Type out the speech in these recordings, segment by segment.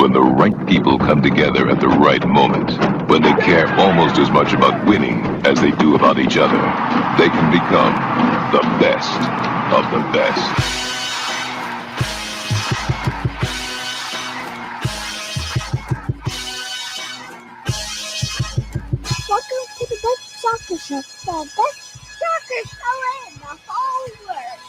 when the right people come together at the right moment, when they care almost as much about winning as they do about each other, they can become the best of the best. Welcome to the best soccer show, the best soccer show in the whole world.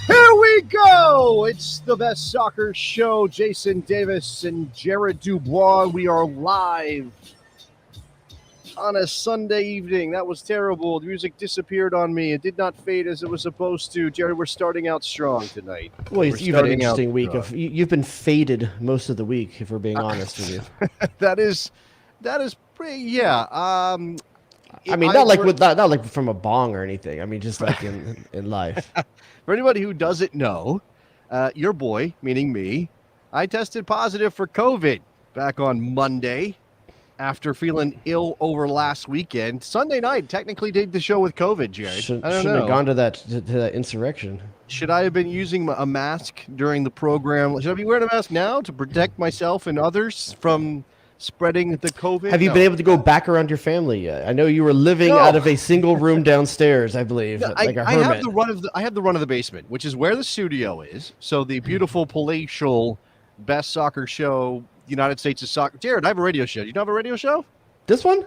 Here we go! It's the best soccer show. Jason Davis and Jared Dubois. We are live on a Sunday evening. That was terrible. The music disappeared on me. It did not fade as it was supposed to. Jared, we're starting out strong tonight. Well, you've had an interesting week. You've been faded most of the week, if we're being honest with you. that is pretty. Yeah. I mean, not like from a bong or anything. I mean, just like in life. For anybody who doesn't know, your boy, meaning me, I tested positive for COVID back on Monday after feeling ill over last weekend. Sunday night, technically did the show with COVID, Jared. Shouldn't have gone to that insurrection. Should I have been using a mask during the program? Should I be wearing a mask now to protect myself and others from spreading the COVID? Have you been able to go back around your family yet? I know you were living out of a single room downstairs, I believe, like a hermit. I have the run of the basement, which is where the studio is. So the beautiful palatial best soccer show, United States of Soccer. Jared, I have a radio show. You don't have a radio show? This one?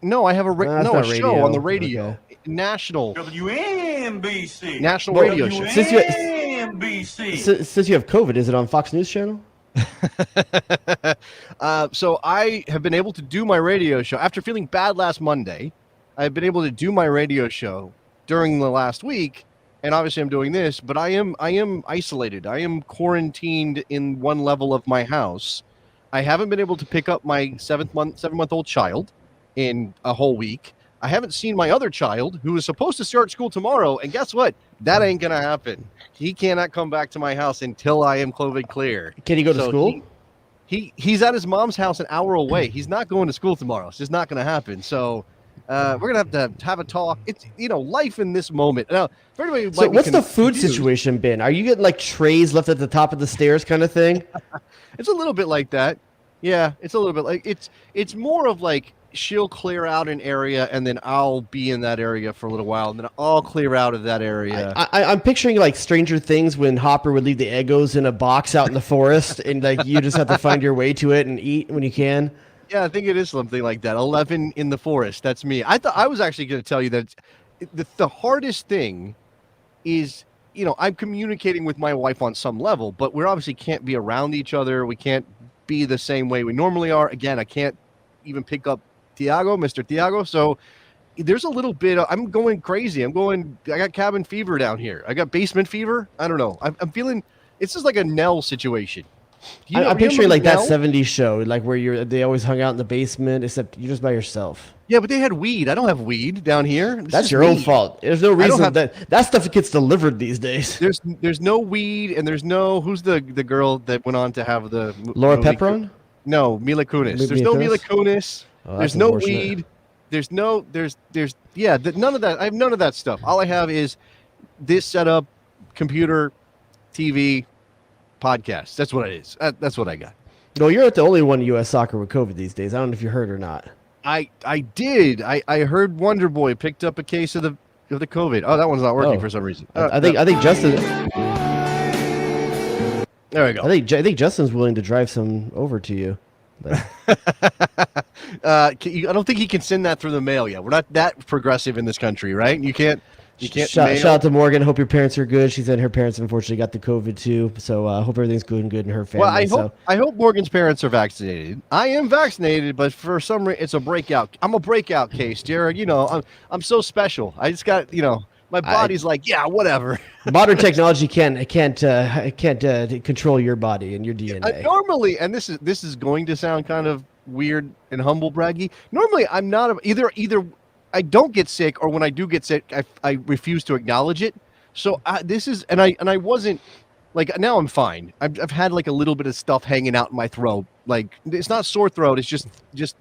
No, I have a show on the radio. Okay. National WMBC. National radio show. Since you have COVID, is it on Fox News Channel? So I have been able to do my radio show after feeling bad last Monday. I've been able to do my radio show during the last week, and obviously I'm doing this, but I am isolated. I am quarantined in one level of my house. I haven't been able to pick up my 7-month-old child in a whole week. I haven't seen my other child, who is supposed to start school tomorrow, and guess what? That ain't gonna happen. He cannot come back to my house until I am COVID clear. Can he go to school? He's at his mom's house an hour away. He's not going to school tomorrow. It's just not going to happen. So we're going to have a talk. It's, life in this moment. Now, for anybody so what's the food situation been? Are you getting like trays left at the top of the stairs kind of thing? It's a little bit like that. Yeah, it's a little bit like it's more of like she'll clear out an area and then I'll be in that area for a little while and then I'll clear out of that area. I'm picturing like Stranger Things when Hopper would leave the Eggos in a box out in the forest and like you just have to find your way to it and eat when you can. Yeah, I think it is something like that. 11 in the forest. That's me. I thought I was actually going to tell you that the hardest thing is, I'm communicating with my wife on some level, but we obviously can't be around each other. We can't be the same way we normally are. Again, I can't even pick up Mr. Thiago. So there's a little bit I'm going crazy. I got cabin fever down here. I got basement fever. I don't know. I'm feeling, it's just like a Nell situation. I'm picturing like that 70s show, like where they always hung out in the basement, except you're just by yourself. Yeah, but they had weed. I don't have weed down here. That's your own fault. There's no reason that stuff gets delivered these days. There's no weed, and there's no, who's the girl that went on to have the Laura Pepron? No, Mila Kunis. There's no Mila Kunis. Oh, there's no weed. There's none of that. I have none of that stuff. All I have is this setup, computer, TV, podcast. That's what it is. That's what I got. No, you're not the only one in U.S. soccer with COVID these days. I don't know if you heard or not. I did. I heard Wonder Boy picked up a case of the COVID. Oh, that one's not working for some reason. I think Justin. There we go. I think Justin's willing to drive some over to you. I don't think he can send that through the mail yet. We're not that progressive in this country, right? You can't. Shout out to Morgan. Hope your parents are good. She said her parents unfortunately got the COVID too. So I hope everything's good in her family. Well, I hope Morgan's parents are vaccinated. I am vaccinated, but for some reason it's a breakout. I'm a breakout case, Jared. I'm so special. I just got my body's like, yeah, whatever. Modern technology can't control your body and your DNA. Normally, and this is going to sound kind of weird and humble braggy. Normally, I'm not either. I don't get sick, or when I do get sick, I refuse to acknowledge it. So I wasn't like, now I'm fine. I've had like a little bit of stuff hanging out in my throat. Like, it's not sore throat. It's just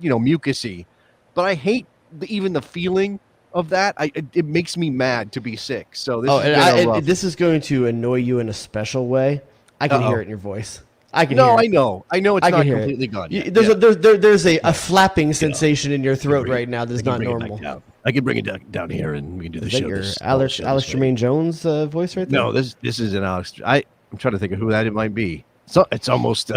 mucusy. But I hate even the feeling of that. It makes me mad to be sick. So this this is going to annoy you in a special way. I can hear it in your voice. I can. No, hear it. I know it's not completely gone yet. There's a flapping sensation in your throat right now that's not normal. I can bring it down here and we can do the show. Your Alex Jermaine Jones voice right there? No, this is an Alex. I'm trying to think of who that it might be. So it's almost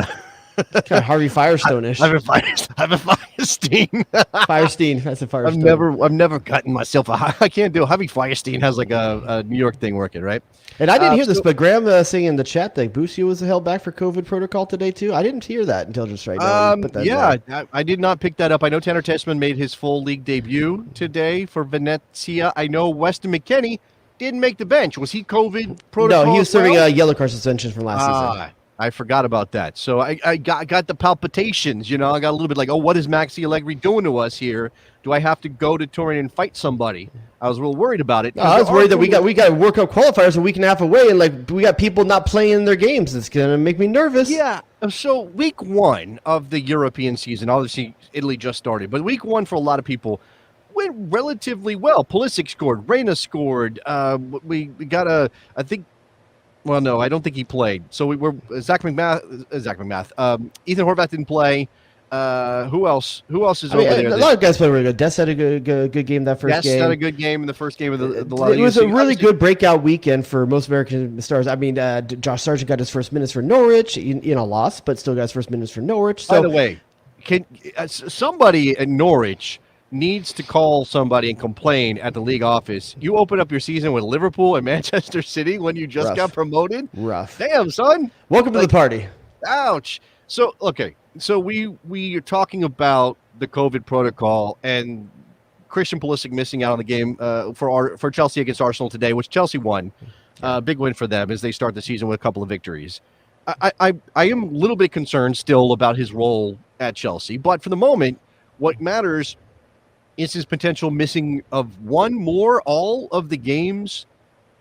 kind of Harvey Firestone-ish. I have a Firestein. Firestein. That's a Firestone. I've never gotten myself I can't do. Harvey Firestein has like a New York thing working, right? And I didn't hear this, but Graham saying in the chat that Busio was held back for COVID protocol today too. I didn't hear that until just right now. I did not pick that up. I know Tanner Tessman made his full league debut today for Venezia. I know Weston McKennie didn't make the bench. Was he COVID protocol? No, he was serving a yellow card suspension from last season. I forgot about that. So I got the palpitations, I got a little bit like, oh, what is Maxi Allegri doing to us here? Do I have to go to Turin and fight somebody? I was real worried about it. No, I was worried that we got workout qualifiers a week and a half away, and we got people not playing their games. It's gonna make me nervous. Yeah. So week 1 of the European season, obviously Italy just started, but week 1 for a lot of people went relatively well. Pulisic scored, Reina scored. We got I think. Well, no, I don't think he played. So we were Zach McMath. Ethan Horvath didn't play. Who else? Who else is over there? A lot of guys played really good. Des had a good game that first game. Des had a good game in the first game of the It was a really good breakout weekend for most American stars. I mean, Josh Sargent got his first minutes for Norwich. Lost, but still got his first minutes for Norwich. So, by the way, can somebody at Norwich needs to call somebody and complain at the league office? You open up your season with Liverpool and Manchester City when you just got promoted? Rough. Damn, son. Welcome to the party. Ouch. So, okay. So we are talking about the COVID protocol and Christian Pulisic missing out on the game for Chelsea against Arsenal today, which Chelsea won. Big win for them as they start the season with a couple of victories. I am a little bit concerned still about his role at Chelsea, but for the moment, what matters is his potential missing of all of the games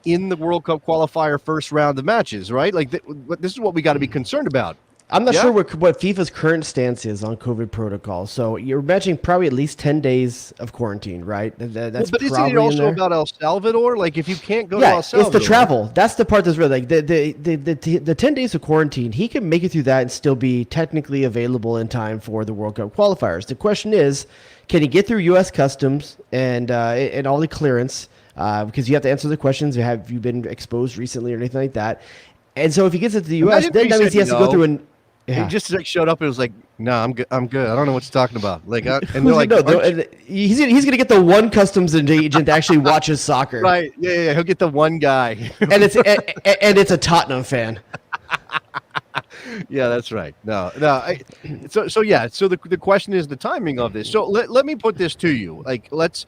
in the World Cup qualifier first round of matches, right? Like this is what we got to be concerned about. I'm not sure what FIFA's current stance is on COVID protocol. So you're imagining probably at least 10 days of quarantine, right? That's but isn't it also about El Salvador? Like if you can't go to El Salvador. It's the travel. That's the part that's really like the 10 days of quarantine. He can make it through that and still be technically available in time for the World Cup qualifiers. The question is, can he get through U.S. Customs and all the clearance? Because you have to answer the questions. Have you been exposed recently or anything like that? And so if he gets into the U.S., then that means he has to go through an. Yeah. He just showed up and was like, "No, I'm good. I'm good. I don't know what you're talking about." Like, and they're like, he's gonna get the one customs agent that actually watches soccer. Right? Yeah. He'll get the one guy, and it's a Tottenham fan. Yeah, that's right. No. So the question is the timing of this. So let me put this to you. Like, let's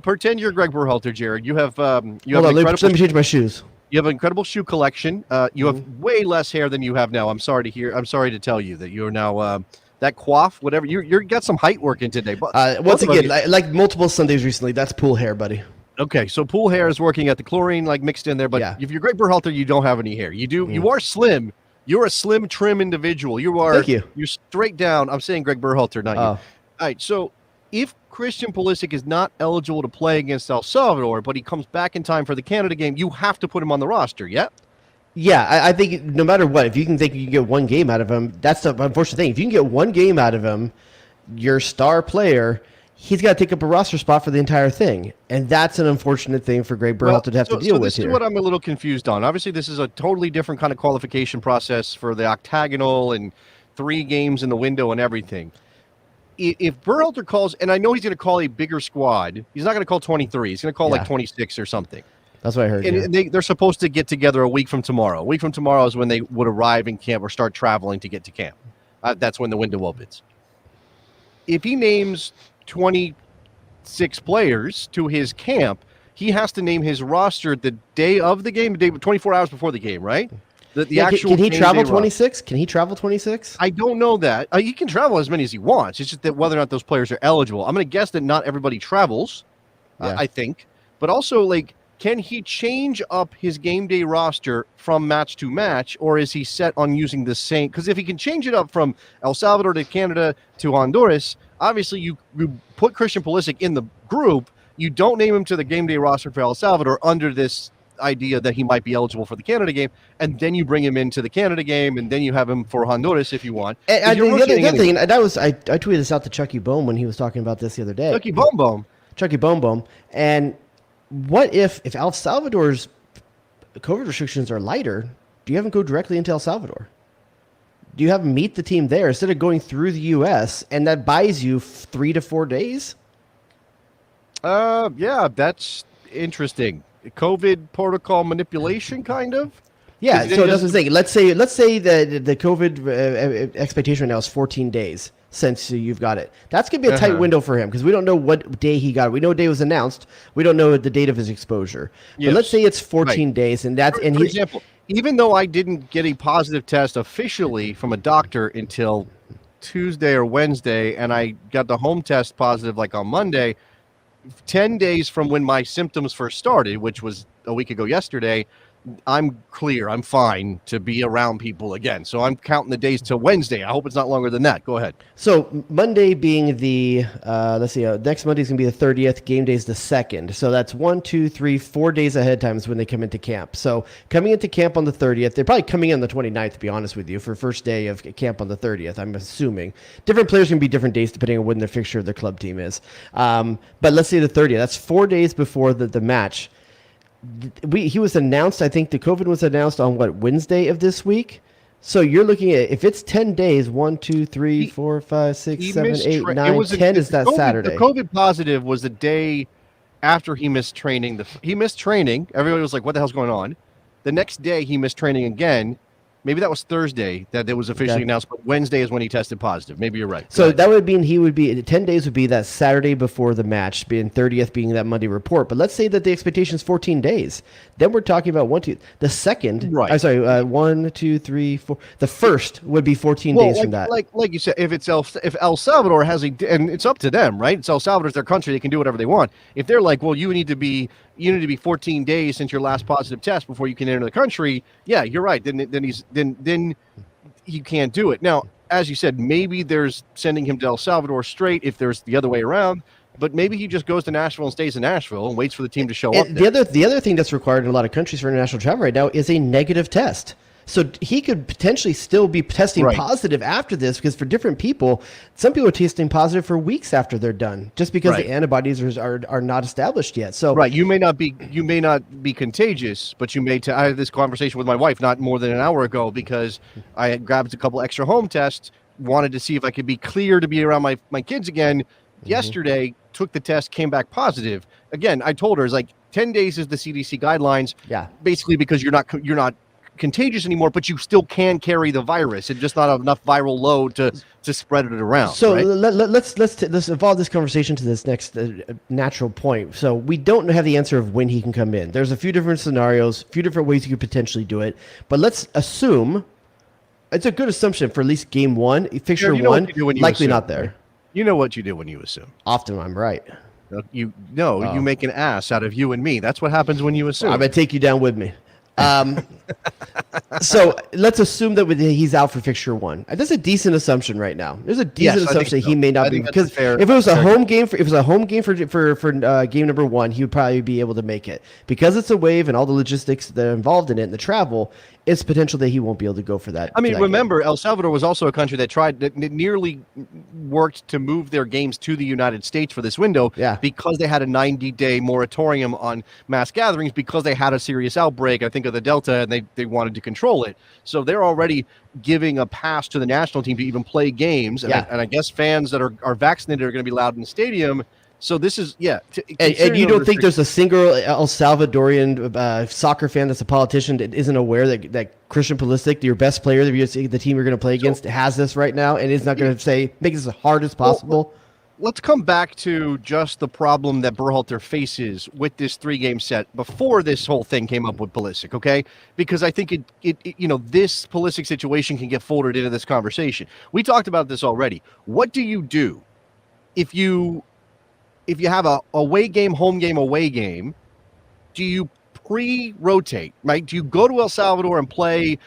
pretend you're Greg Berhalter, Jared. You have Hold on, let me change my shoes. You have an incredible shoe collection. You have way less hair than you have now. I'm sorry to tell you that you're now that coif, whatever. You got some height work in today. But once again, like multiple Sundays recently, that's pool hair, buddy. Okay, so pool hair is working at the chlorine mixed in there. But if you're Greg Berhalter, you don't have any hair. You do. You are slim. You're a slim, trim individual. You are. Thank you. You're straight down. I'm saying Greg Berhalter, not you. All right. So if Christian Pulisic is not eligible to play against El Salvador, but he comes back in time for the Canada game, you have to put him on the roster, yeah? Yeah, I think no matter what, if you can think you can get one game out of him, that's the unfortunate thing. If you can get one game out of him, your star player, he's got to take up a roster spot for the entire thing. And that's an unfortunate thing for Greg Berhalter to have to deal with here. This is what I'm a little confused on. Obviously, this is a totally different kind of qualification process for the octagonal and 3 games in the window and everything. If Berhalter calls, and I know he's going to call a bigger squad, he's not going to call 23. He's going to call 26 or something. That's what I heard. And they're supposed to get together a week from tomorrow. A week from tomorrow is when they would arrive in camp or start traveling to get to camp. That's when the window opens. If he names 26 players to his camp, he has to name his roster the day of the game, 24 hours before the game, right? The actual can he travel 26? Can he travel 26? I don't know that. He can travel as many as he wants. It's just that whether or not those players are eligible. I'm going to guess that not everybody travels, I think. But also, can he change up his game day roster from match to match, or is he set on using the same? Because if he can change it up from El Salvador to Canada to Honduras, obviously you put Christian Pulisic in the group. You don't name him to the game day roster for El Salvador under this idea that he might be eligible for the Canada game, and then you bring him into the Canada game, and then you have him for Honduras if you want. And You're the other rotating thing, anyway. and I tweeted this out to Chucky Bohm when he was talking about this the other day. Chucky Boom Boom. Chucky Bohm Bohm. And what if El Salvador's COVID restrictions are lighter? Do you have him go directly into El Salvador? Do you have him meet the team there instead of going through the U.S., and that buys you 3 to 4 days? Yeah, that's interesting. COVID protocol manipulation, kind of. Yeah, Because so then that's the thing. Let's say that the COVID expectation right now is 14 days since you've got it. That's going to be a tight window for him because we don't know what day he got it. We know what day it was announced. We don't know the date of his exposure. Yes. But let's say it's 14 days, and that's For example, even though I didn't get a positive test officially from a doctor until Tuesday or Wednesday, and I got the home test positive like on Monday, 10 days from when my symptoms first started, which was a week ago yesterday, I'm clear. I'm fine to be around people again. So I'm counting the days to Wednesday. I hope it's not longer than that. Go ahead. So Monday being the let's see, next Monday is gonna be the 30th. Game day is the 2nd. So that's 1, 2, 3, 4 days ahead of time is when they come into camp. So coming into camp on the 30th, they're probably coming in on the 29th, to be honest with you, for first day of camp on the 30th. I'm assuming different players can be different days depending on when their fixture of their club team is. But let's say the 30th. That's 4 days before the match. He was announced. I think the COVID was announced on Wednesday of this week. So you're looking at, if it's 10 days, 1, 2, 3, 4, 5, 6, 7, 8, 9, 10 is that Saturday. The COVID positive was the day after he missed training. He missed training. Everybody was like, "What the hell's going on?" The next day he missed training again. Maybe that was Thursday that it was officially announced, but Wednesday is when he tested positive. Maybe you're right. So that would mean he would be 10 days would be that Saturday before the match, being 30th being that Monday report. But let's say that the expectation is 14 days. Then we're talking about the second. Right. I'm sorry, 1, 2, 3, 4. The first would be 14 days from that. Like you said, if El Salvador has and it's up to them, right? It's El Salvador's their country; they can do whatever they want. If they're like, well, you need to be 14 days since your last positive test before you can enter the country. Yeah, you're right. Then you can't do it. Now, as you said, maybe there's sending him to El Salvador straight if there's the other way around. But maybe he just goes to Nashville and stays in Nashville and waits for the team to show up. The other thing that's required in a lot of countries for international travel right now is a negative test. So he could potentially still be testing positive after this, because for different people, some people are testing positive for weeks after they're done, just because the antibodies are not established yet. So you may not be contagious, but you may. I had this conversation with my wife not more than an hour ago because I had grabbed a couple extra home tests, wanted to see if I could be clear to be around my kids again. Yesterday, took the test, came back positive. Again, I told her, it's like 10 days is the CDC guidelines. Yeah. Basically, because you're not contagious anymore, but you still can carry the virus. It's just not enough viral load to spread it around. So let's evolve this conversation to this next natural point. So we don't have the answer of when he can come in. There's a few different scenarios, a few different ways you could potentially do it. But let's assume it's a good assumption for at least game one, fixture one, likely not there. You know what you do when you assume. Often I'm right. You make an ass out of you and me. That's what happens when you assume. I'm gonna take you down with me. So let's assume that he's out for fixture one. That's a decent assumption right now. There's a decent assumption that he may not be, because if it was a home game for game number one, he would probably be able to make it. Because it's a wave and all the logistics that are involved in it and the travel, it's potential that he won't be able to go for that. I mean, remember, El Salvador was also a country that nearly worked to move their games to the United States for this window because they had a 90-day moratorium on mass gatherings because they had a serious outbreak, I think, of the Delta, and they wanted to control it. So they're already giving a pass to the national team to even play games. And I guess fans that are vaccinated are going to be allowed in the stadium. So this is, and you don't think there's a single El Salvadorian soccer fan that's a politician that isn't aware that Christian Pulisic, your best player, the team you're going to play against, has this right now and is not going to make this as hard as possible? Let's come back to just the problem that Berhalter faces with this 3-game set before this whole thing came up with Pulisic, okay? Because I think this Pulisic situation can get folded into this conversation. We talked about this already. What do you do if you have a away game, home game, away game? Do you pre-rotate, right? Do you go to El Salvador and play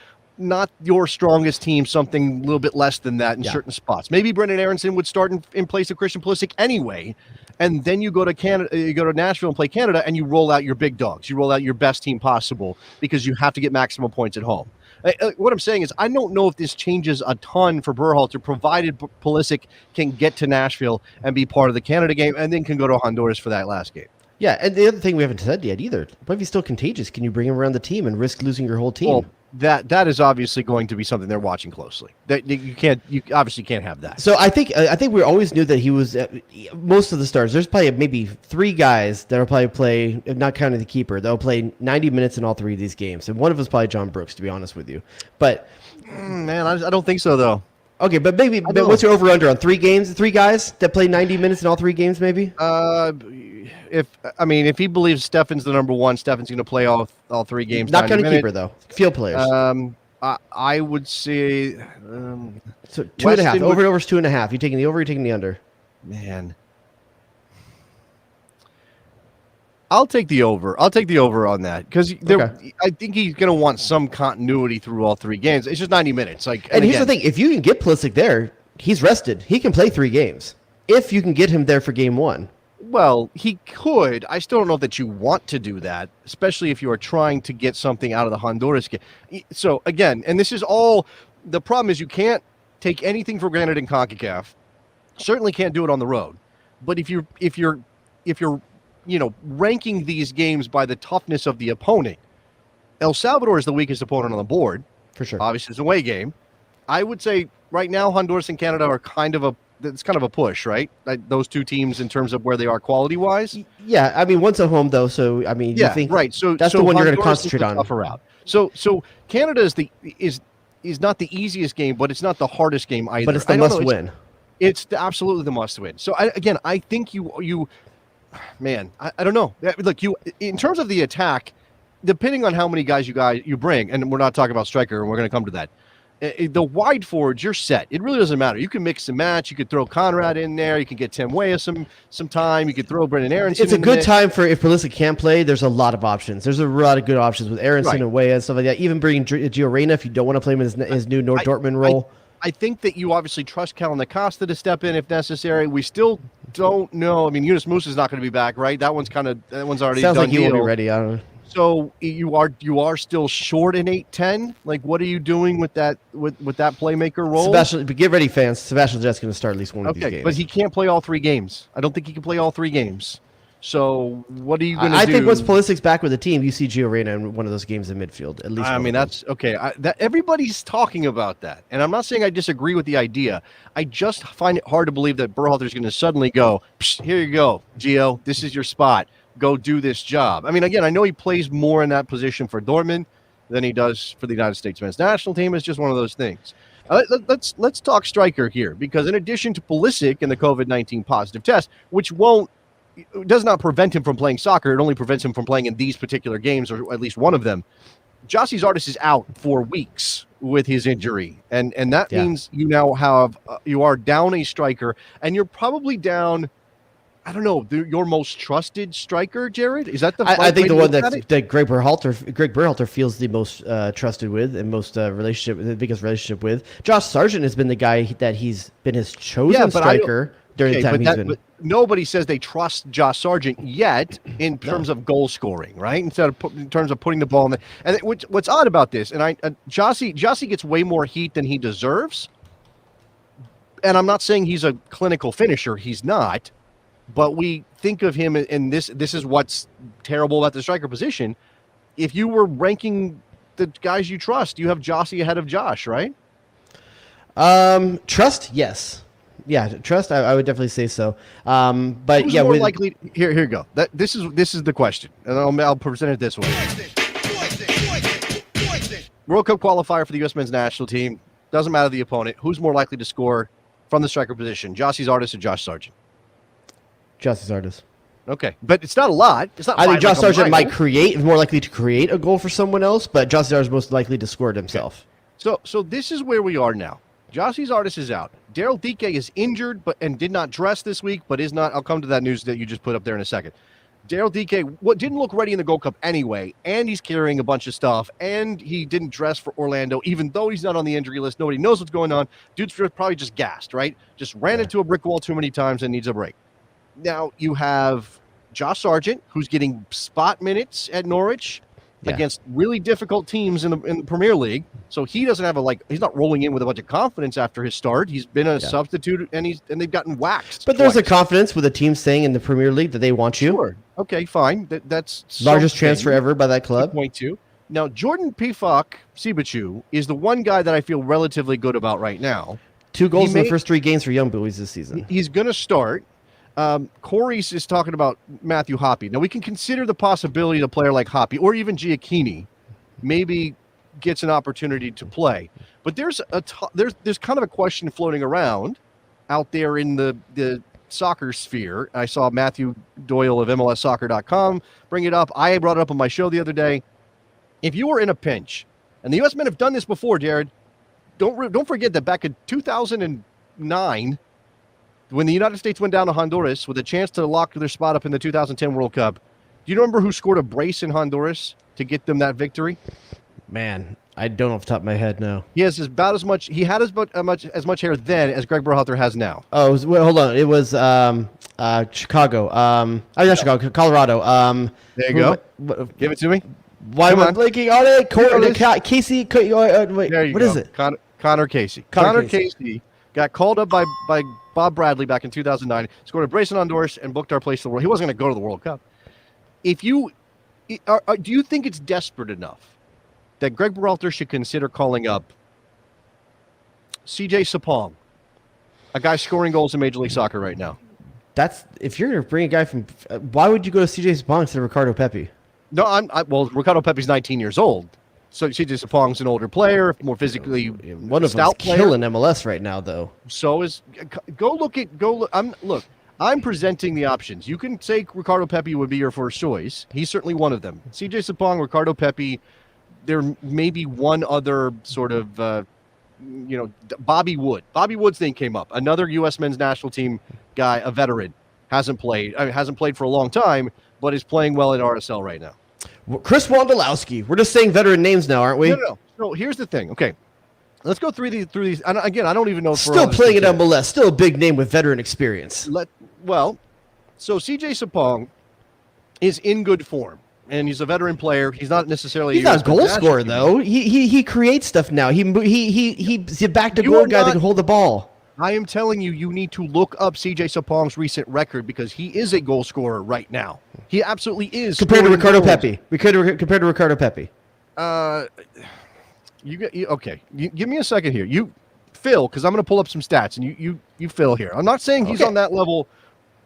not your strongest team, something a little bit less than that in Yeah. certain spots. Maybe Brendan Aronson would start in place of Christian Pulisic anyway, and then you go to Canada, you go to Nashville and play Canada, and you roll out your big dogs. You roll out your best team possible because you have to get maximum points at home. What I'm saying is I don't know if this changes a ton for Berhalter, provided Pulisic can get to Nashville and be part of the Canada game and then can go to Honduras for that last game. Yeah, and the other thing we haven't said yet either, what if he's still contagious? Can you bring him around the team and risk losing your whole team? Well, that is obviously going to be something they're watching closely. That you obviously can't have that. So I think we always knew that he was most of the stars. There's probably maybe 3 guys that will probably play, not counting the keeper, that'll play 90 minutes in all 3 of these games, and one of them is probably John Brooks, to be honest with you. But man, I don't think so though. okay, but maybe. But what's your over under on 3 games? 3 guys that play 90 minutes in all 3 games, maybe. If he believes Stefan's the number one, Stefan's going to play all 3 games. Not counting keeper though. Field players. I would say so 2.5. Over's 2.5. You taking the over? You taking the under? Man, I'll take the over. I'll take the over on that because I think he's going to want some continuity through all 3 games. It's just 90 minutes. And here's the thing: if you can get Pulisic there, he's rested. He can play 3 games. If you can get him there for game 1. Well, he could. I still don't know that you want to do that, especially if you are trying to get something out of the Honduras game. So again, and this is all the problem is you can't take anything for granted in CONCACAF. Certainly can't do it on the road. But if you're ranking these games by the toughness of the opponent, El Salvador is the weakest opponent on the board. For sure. Obviously, it's an away game. I would say right now Honduras and Canada are kind of a push, right? Like those 2 teams in terms of where they are quality-wise. Yeah, I mean, one's at home though, so I mean, you think right. So that's the one you're going to concentrate on. Tougher out. So Canada is not the easiest game, but it's not the hardest game either. But it's the must-win. It's absolutely the must-win. So I think you, man, I don't know. Look, you in terms of the attack, depending on how many guys you bring, and we're not talking about striker, and we're going to come to that. The wide forwards, you're set. It really doesn't matter. You can mix and match. You could throw Conrad in there. You can get Tim Weah some time. You could throw Brendan Aronson. It's a good time for if Pulisic can't play. There's a lot of options. There's a lot of good options with Aronson and Weah and stuff like that. Even bringing Gio Reyna if you don't want to play him in his new Dortmund role. I think that you obviously trust Callan Acosta to step in if necessary. We still don't know. I mean, Yunus Musa is not going to be back, right? That one's already sounds done like he won't be ready. I don't know. So you are still short in 8-10. Like, what are you doing with that playmaker role? Sebastian, but get ready, fans. Sebastian Jet's going to start at least one of these games. But he can't play all 3 games. I don't think he can play all 3 games. So what are you going to do? I think once Pulisic's back with the team, you see Gio Reyna in one of those games in midfield. At least. I mean, that's okay. Everybody's talking about that, and I'm not saying I disagree with the idea. I just find it hard to believe that Berhalter is going to suddenly go, "Here you go, Gio. This is your spot. Go do this job." I mean, again, I know he plays more in that position for Dortmund than he does for the United States men's national team. It's just one of those things. Let's talk striker here, because in addition to Pulisic and the COVID-19 positive test, which does not prevent him from playing soccer, it only prevents him from playing in these particular games, or at least one of them. Gyasi Zardes is out for weeks with his injury, and that means you now have you are down a striker, and you're probably down. I don't know, your most trusted striker, Jared? Is that the? I think the one that Greg Berhalter feels the most trusted with and most the biggest relationship with. Josh Sargent has been the guy that he's been his chosen striker during the time he's been. But nobody says they trust Josh Sargent yet in terms of goal scoring, right? In terms of putting the ball in the. And what's odd about this, and Gyasi gets way more heat than he deserves. And I'm not saying he's a clinical finisher. He's not. But we think of him in this is what's terrible about the striker position. If you were ranking the guys you trust, you have Gyasi ahead of Josh, right? Trust, yes. Yeah, trust, I would definitely say so. But who's yeah, more likely. Here you go. This is the question, and I'll present it this way. World Cup qualifier for the U.S. men's national team. Doesn't matter the opponent. Who's more likely to score from the striker position, Gyasi Zardes or Josh Sargent? Gyasi Zardes. Okay, but it's not a lot. It's not. I think Josh Sargent might more likely to create a goal for someone else, but Gyasi Zardes is most likely to score it himself. Okay. So this is where we are now. Gyasi Zardes is out. Daryl Dike is injured, and did not dress this week, but is not. I'll come to that news that you just put up there in a second. Daryl DK didn't look ready in the Gold Cup anyway, and he's carrying a bunch of stuff, and he didn't dress for Orlando, even though he's not on the injury list. Nobody knows what's going on. Dude's probably just gassed, right? Just ran into a brick wall too many times and needs a break. Now you have Josh Sargent, who's getting spot minutes at Norwich against really difficult teams in the Premier League. So he doesn't have he's not rolling in with a bunch of confidence after his start. He's been a substitute, and they've gotten waxed. But there's a confidence with a team saying in the Premier League that they want you. Sure. Okay, fine. That's largest transfer ever by that club. 2.2. Now, Jordan Pifak Sibachu is the one guy that I feel relatively good about right now. 2 goals in the first 3 games for Young Boys this season. He's going to start. Corey is talking about Matthew Hoppe. Now, we can consider the possibility of a player like Hoppe or even Giacchini maybe gets an opportunity to play. But there's kind of a question floating around out there in the soccer sphere. I saw Matthew Doyle of MLSsoccer.com bring it up. I brought it up on my show the other day. If you were in a pinch, and the U.S. men have done this before, Jared, don't forget that back in 2009, when the United States went down to Honduras with a chance to lock their spot up in the 2010 World Cup, do you remember who scored a brace in Honduras to get them that victory? Man, I don't know off the top of my head now. He has about as much. He had as much hair then as Greg Berhalter has now. Oh, hold on. It was Chicago. Not Chicago, Colorado. There you go. Give it to me. Why am I blinking on it? Casey. Wait, there you what go. is it? Connor Casey. Connor Casey got called up by Bob Bradley back in 2009, scored a brace in Honduras, and booked our place to the World. He wasn't going to go to the World Cup. Do you think it's desperate enough that Greg Berhalter should consider calling up CJ Sapong, a guy scoring goals in Major League Soccer right now? That's if you're going to bring a guy from. Why would you go to CJ Sapong instead of Ricardo Pepi? No, well, Ricardo Pepi's 19 years old. So CJ Sapong's an older player, more physically one of stout them's killing MLS right now, though. So I'm presenting the options. You can say Ricardo Pepi would be your first choice. He's certainly one of them. CJ Sapong, Ricardo Pepi. There may be one other sort of, Bobby Wood. Bobby Wood's name came up. Another U.S. men's national team guy, a veteran, hasn't played for a long time, but is playing well in RSL right now. Chris Wondolowski. We're just saying veteran names now, aren't we? No. So here's the thing. Okay, let's go through these. And again, I don't even know. Still playing at MLS. Still a big name with veteran experience. So CJ Sapong is in good form, and he's a veteran player. He's not necessarily. He's not a goal scorer though. He creates stuff now. He's a back to goal guy that can hold the ball. I am telling you, you need to look up CJ Sapong's recent record because he is a goal scorer right now. He absolutely is. Compared to Ricardo Pepi. Compared to Ricardo Pepi. Okay. Give me a second here. You, Phil, because I'm going to pull up some stats, and you Phil here. I'm not saying he's on that level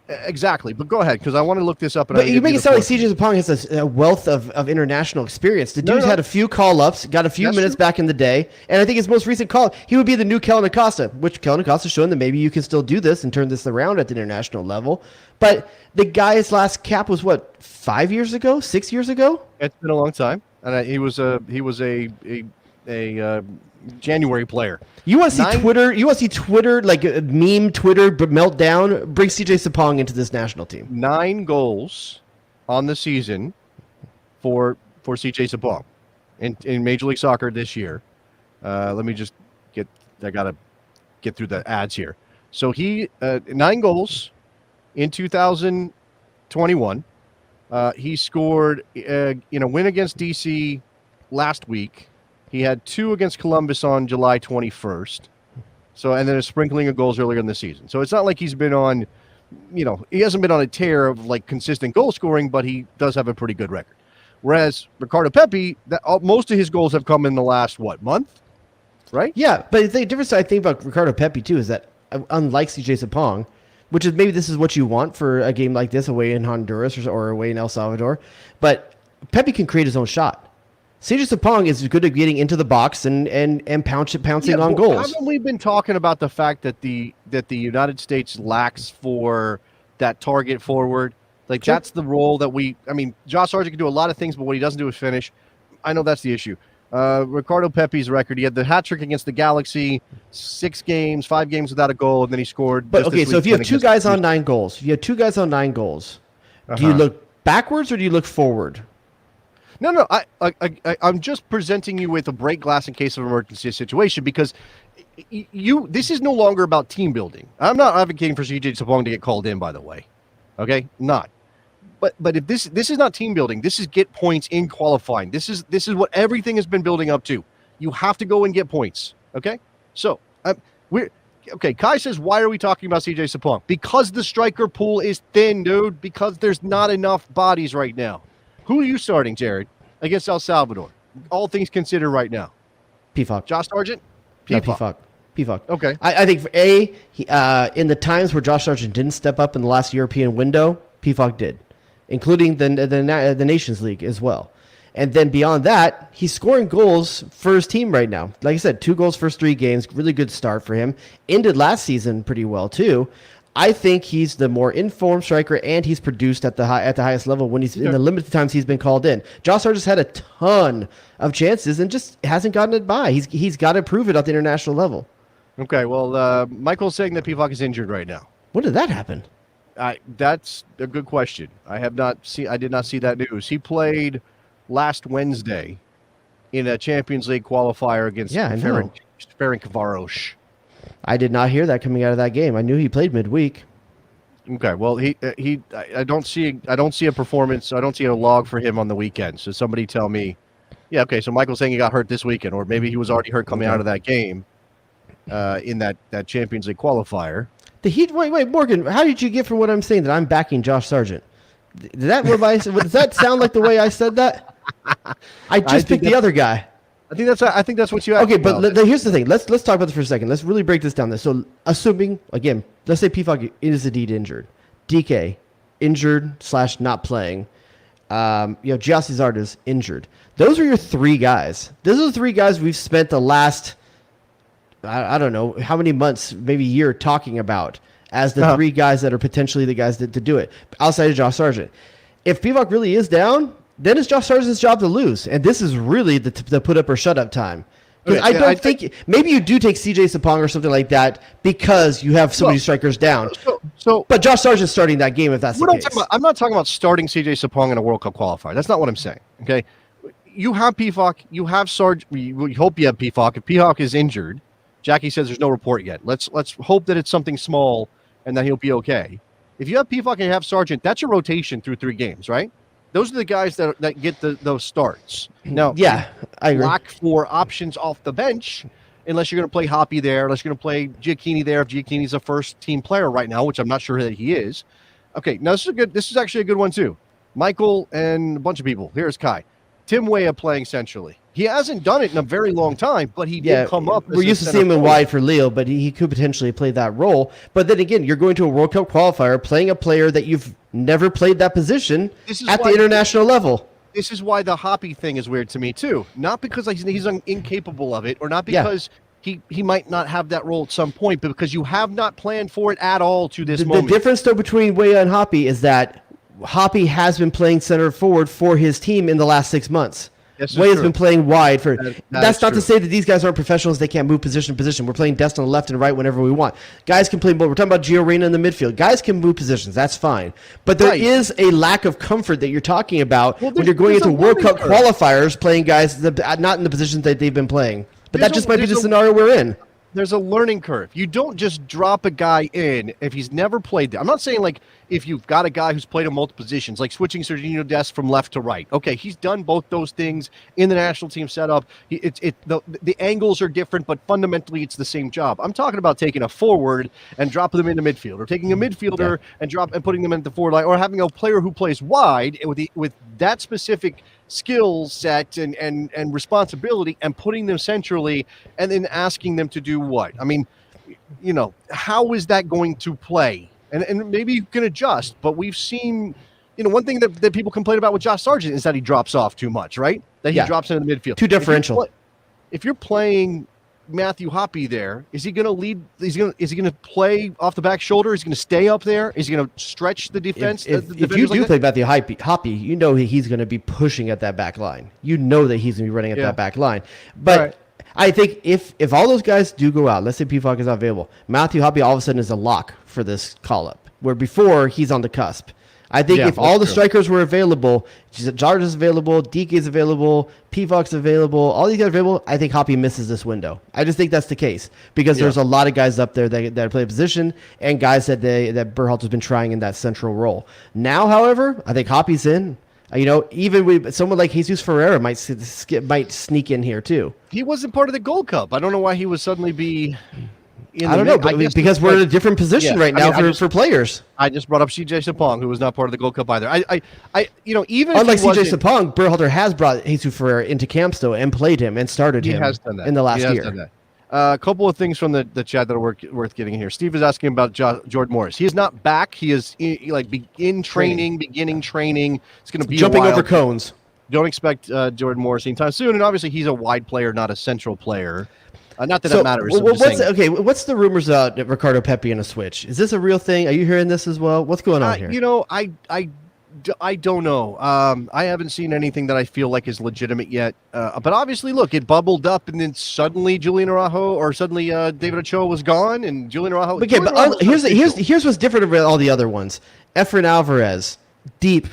exactly, but go ahead because I want to look this up. But you make it sound like CJ Sapong has a wealth of international experience. The dude's had a few call-ups, got a few minutes back in the day, and I think his most recent call, he would be the new Kellen Acosta, which Kellen Acosta's showing that maybe you can still do this and turn this around at the international level. But the guy's last cap was what, 5 years ago, 6 years ago? It's been a long time, and he was a January player. You want to see Twitter? You want to see Twitter like a meme Twitter but meltdown? Bring CJ Sapong into this national team. 9 goals on the season for CJ Sapong in Major League Soccer this year. Let me just I gotta get through the ads here. So he 9 goals in 2021. He scored in a win against DC last week. He had 2 against Columbus on July 21st. So, and then a sprinkling of goals earlier in the season. So it's not like he's been on, he hasn't been on a tear of like consistent goal scoring, but he does have a pretty good record. Whereas Ricardo Pepi, most of his goals have come in the last, month? Right? Yeah, but the difference I think about Ricardo Pepi too is that unlike CJ Sapong, which is maybe this is what you want for a game like this away in Honduras or away in El Salvador, but Pepi can create his own shot. CJ Sapong is good at getting into the box and pouncing on goals. Haven't we been talking about the fact that the United States lacks for that target forward? Like that's the role that Josh Sargent can do a lot of things, but what he doesn't do is finish. I know that's the issue. Ricardo Pepi's record, he had the hat trick against the Galaxy, 5 games without a goal, and then he scored. But okay, so if you have 2 guys on 9 goals, do you look backwards or do you look forward? No. I'm just presenting you with a break glass in case of emergency situation because this is no longer about team building. I'm not advocating for CJ Sapong to get called in, by the way. Okay, not. But if this is not team building, this is get points in qualifying. This is what everything has been building up to. You have to go and get points. Okay, so Kai says, why are we talking about CJ Sapong? Because the striker pool is thin, dude. Because there's not enough bodies right now. Who are you starting, Jared, against El Salvador? All things considered right now. PFOC. Josh Sargent? No, PFOC. Okay. I think in the times where Josh Sargent didn't step up in the last European window, PFOC did, including the Nations League as well. And then beyond that, he's scoring goals for his team right now. Like I said, 2 goals first 3 games, really good start for him. Ended last season pretty well too. I think he's the more informed striker, and he's produced at the highest level when he's in the limited times he's been called in. Josh Sargent's had a ton of chances and just hasn't gotten it by. He's got to prove it at the international level. Okay, well, Michael's saying that PFOC is injured right now. When did that happen? That's a good question. I did not see that news. He played last Wednesday in a Champions League qualifier against Ferencváros. I did not hear that coming out of that game. I knew he played midweek. Okay, well, I don't see a performance. I don't see a log for him on the weekend. So somebody tell me. Yeah, okay. So Michael's saying he got hurt this weekend, or maybe he was already hurt coming out of that game, in that Champions League qualifier. Wait, Morgan. How did you get from what I'm saying that I'm backing Josh Sargent? Does that sound like the way I said that? I picked the other guy. I think that's what you. Okay, but here's the thing. Let's talk about this for a second. Let's really break this down. So, assuming again, let's say PFOC is indeed injured, DK injured / not playing, Giassi Zardes injured. Those are your 3 guys. Those are the 3 guys we've spent the last, I don't know how many months, maybe year, talking about as the 3 guys that are potentially the guys to do it outside of Josh Sargent. If PFOC really is down, then it's Josh Sargent's job to lose, and this is really the put up or shut up time. Because I think maybe you do take CJ Sapong or something like that because you have so many strikers down. But Josh Sargent's starting that game if that's the case. I'm not talking about starting CJ Sapong in a World Cup qualifier. That's not what I'm saying. Okay, you have PFOC, you have Sargent. We hope you have PFOC. If PFOC is injured, Jackie says there's no report yet. Let's hope that it's something small and that he'll be okay. If you have PFOC and you have Sargent, that's your rotation through 3 games, right? Those are the guys that get those starts. Now, yeah, I agree. Lack for options off the bench, unless you're going to play Hoppy there, unless you're going to play Giacchini there. If Giacchini's a first-team player right now, which I'm not sure that he is. Okay, now this is actually a good one too. Michael and a bunch of people. Here's Kai. Tim Weah playing centrally. He hasn't done it in a very long time, but he did come up. We're used to seeing him in wide for Leo, but he could potentially play that role. But then again, you're going to a World Cup qualifier playing a player that you've never played that position at the international level. This is why the Hoppy thing is weird to me too. Not because he's incapable of it, or not because he might not have that role at some point, but because you have not planned for it at all to this moment. The difference though between Weah and Hoppy is that Hoppy has been playing center forward for his team in the last 6 months. Weah's been playing wide for. That's not to say that these guys aren't professionals. They can't move position to position. We're playing Dest on the left and right whenever we want. Guys can play both. We're talking about Gio Reyna in the midfield. Guys can move positions. That's fine. But there is a lack of comfort that you're talking about when you're going into World Cup qualifiers playing guys not in the positions that they've been playing. But that just might be the scenario we're in. There's a learning curve. You don't just drop a guy in if he's never played there. I'm not saying like if you've got a guy who's played in multiple positions, like switching Serginho Dest from left to right. Okay, he's done both those things in the national team setup. The angles are different, but fundamentally it's the same job. I'm talking about taking a forward and dropping them into midfield, or taking a midfielder and putting them into the forward line, or having a player who plays wide with that specific skill set and responsibility, and putting them centrally, and then asking them to do what? I mean, how is that going to play? And maybe you can adjust, but we've seen, one thing that people complain about with Josh Sargent is that he drops off too much, right? That he drops into the midfield. Too differential. If you're playing Matthew Hoppy there, is he going to lead? Is he going to play off the back shoulder? Is he going to stay up there? Is he going to stretch the defense? If you do play Matthew Hoppy, you know he's going to be pushing at that back line. You know that he's going to be running at that back line. But I think if all those guys do go out, let's say PFOC is not available, Matthew Hoppy all of a sudden is a lock for this call-up, where before he's on the cusp. I think Yeah, if all the that's true. strikers were available, Jarge is available, DK is available, Pivok's available, all these guys are available, I think Hoppy misses this window. I just think that's the case because there's a lot of guys up there that play a position and guys that Berhalter's been trying in that central role. Now, however, I think Hoppy's in. Even with someone like Jesus Ferreira might sneak in here too. He wasn't part of the Gold Cup. I don't know why he would suddenly be. I don't know, but because we're in a different position right now for players. I just brought up CJ Sapong, who was not part of the Gold Cup either. Even unlike if he CJ Sapong, Berhalter has brought Jesus Ferreira into camps though and played him and started him. Has done that in the last year. Done that. A couple of things from the chat that are worth getting here. Steve is asking about Jordan Morris. He is not back. He is beginning training. It's going to be jumping over cones. Don't expect Jordan Morris anytime soon. And obviously, he's a wide player, not a central player. Not that matters. What's the rumors about Ricardo Pepi in a switch? Is this a real thing? Are you hearing this as well? What's going on here? I don't know. I haven't seen anything that I feel like is legitimate yet. But obviously, look, it bubbled up, and then suddenly Julian Araujo or suddenly David Ochoa was gone, and Julian Araujo. Okay, but here's what's different about all the other ones. Efrain Alvarez, deep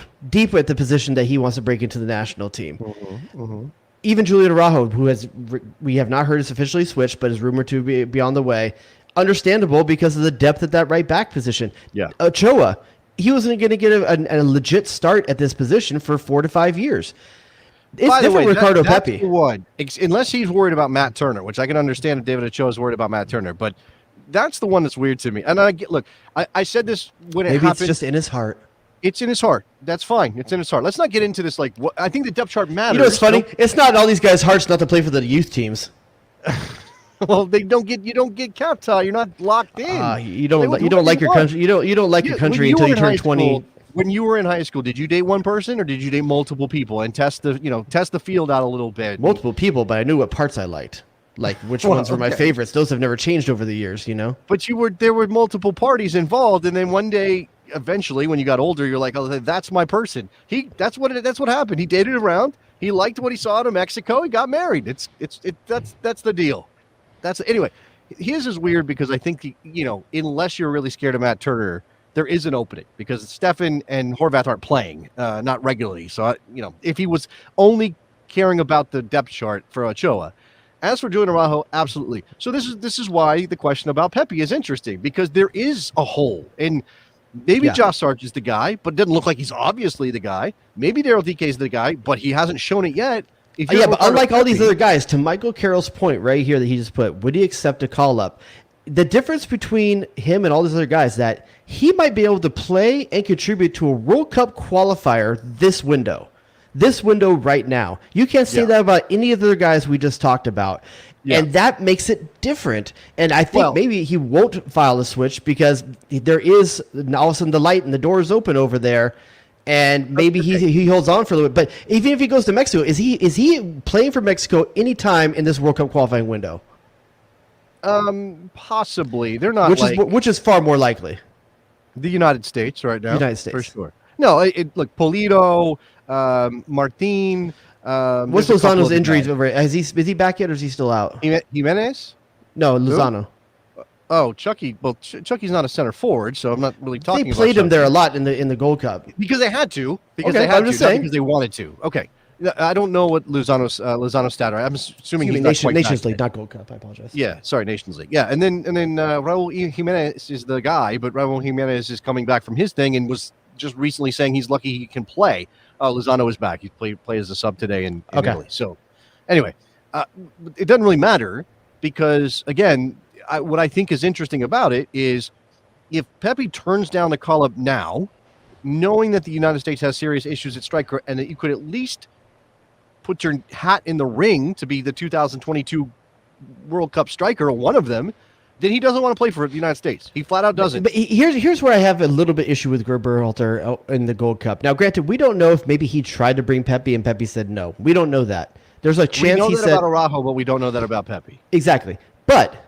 at the position that he wants to break into the national team. Even Julian Araujo, we have not heard is officially switched, but is rumored to be on the way. Understandable because of the depth at that right back position. Yeah, Ochoa. He wasn't going to get a legit start at this position for 4 to 5 years. It's different with Ricardo Pepi. Unless he's worried about Matt Turner, which I can understand if David Ochoa is worried about Matt Turner, but that's the one that's weird to me. And I said this when it happened. Maybe it's just in his heart. It's in his heart. That's fine. It's in his heart. Let's not get into this. I think the depth chart matters. You know what's funny? It's not all these guys' hearts not to play for the youth teams. Well, you don't get capped. You're not locked in. You don't like your country. You don't like your country until you turn 20. When you were in high school, did you date one person or did you date multiple people and test the field out a little bit? Multiple people, but I knew what parts I liked. Like which ones were my favorites. Those have never changed over the years, But there were multiple parties involved, and then one day, eventually, when you got older, you're like, "Oh, that's my person." That's what happened. He dated around. He liked what he saw out of Mexico. He got married. That's the deal. Anyway. His is weird because I think unless you're really scared of Matt Turner, there is an opening because Stefan and Horvath aren't playing, not regularly. So if he was only caring about the depth chart for Ochoa. As for Julian Araujo, absolutely. So this is why the question about Pepi is interesting because there is a hole. And maybe Josh Sarge is the guy, but it doesn't look like he's obviously the guy. Maybe Daryl DK is the guy, but he hasn't shown it yet. But unlike all these other guys, to Michael Carroll's point right here that he just put, would he accept a call-up? The difference between him and all these other guys is that he might be able to play and contribute to a World Cup qualifier this window right now. You can't say that about any of the other guys we just talked about. Yeah. And that makes it different. And I think maybe he won't file a switch because there is all of a sudden the light and the door is open over there. And maybe he holds on for a little bit. But even if he goes to Mexico, is he playing for Mexico anytime in this World Cup qualifying window? Possibly. They're not which is far more likely. The United States right now. United States. For sure. No, look, Polito, Martin. What's Lozano's injuries over? Is he back yet or is he still out? Jimenez? No, Lozano. Oh, Chucky. Well, Chucky's not a center forward, so I'm not really talking about They played him Chucky. there a lot in the Gold Cup. Because they had to. Because they wanted to. Okay. I don't know what Lozano's stat are. I'm assuming he's not quite Nations League, not Gold Cup. I apologize. Yeah, sorry, Nations League. Yeah, and then Raul Jimenez is the guy, but Raul Jimenez is coming back from his thing and was just recently saying he's lucky he can play. Lozano is back. He played as a sub today in Italy. So, anyway, it doesn't really matter because, again, what I think is interesting about it is if Pepi turns down the call-up now, knowing that the United States has serious issues at striker and that you could at least put your hat in the ring to be the 2022 World Cup striker, or one of them, then he doesn't want to play for the United States. He flat out doesn't. But here's where I have a little bit issue with Berhalter in the Gold Cup. Now, granted, we don't know if maybe he tried to bring Pepi and Pepi said no. We don't know that. There's a chance he said. We know that about Araujo, but we don't know that about Pepi. Exactly. But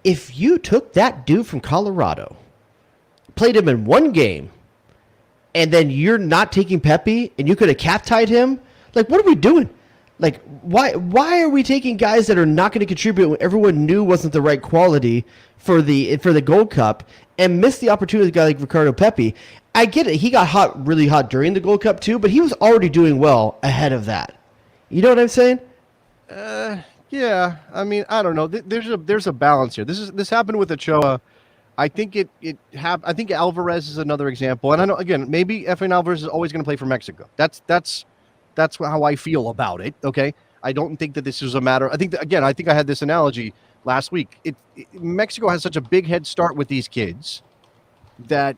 if you took that dude from Colorado, played him in one game, and then you're not taking Pepi, and you could have cap-tied him, like, what are we doing? Like, why are we taking guys that are not going to contribute when everyone knew wasn't the right quality for the Gold Cup and missed the opportunity with a guy like Ricardo Pepi? I get it. He got really hot during the Gold Cup too, but he was already doing well ahead of that. You know what I'm saying? Yeah. I mean, I don't know. There's a balance here. This happened with Ochoa. I think I think Alvarez is another example. And I know, again, maybe Efrain Alvarez is always going to play for Mexico. That's how I feel about it. Okay. I don't think that this is a matter. I think I had this analogy last week. Mexico has such a big head start with these kids that,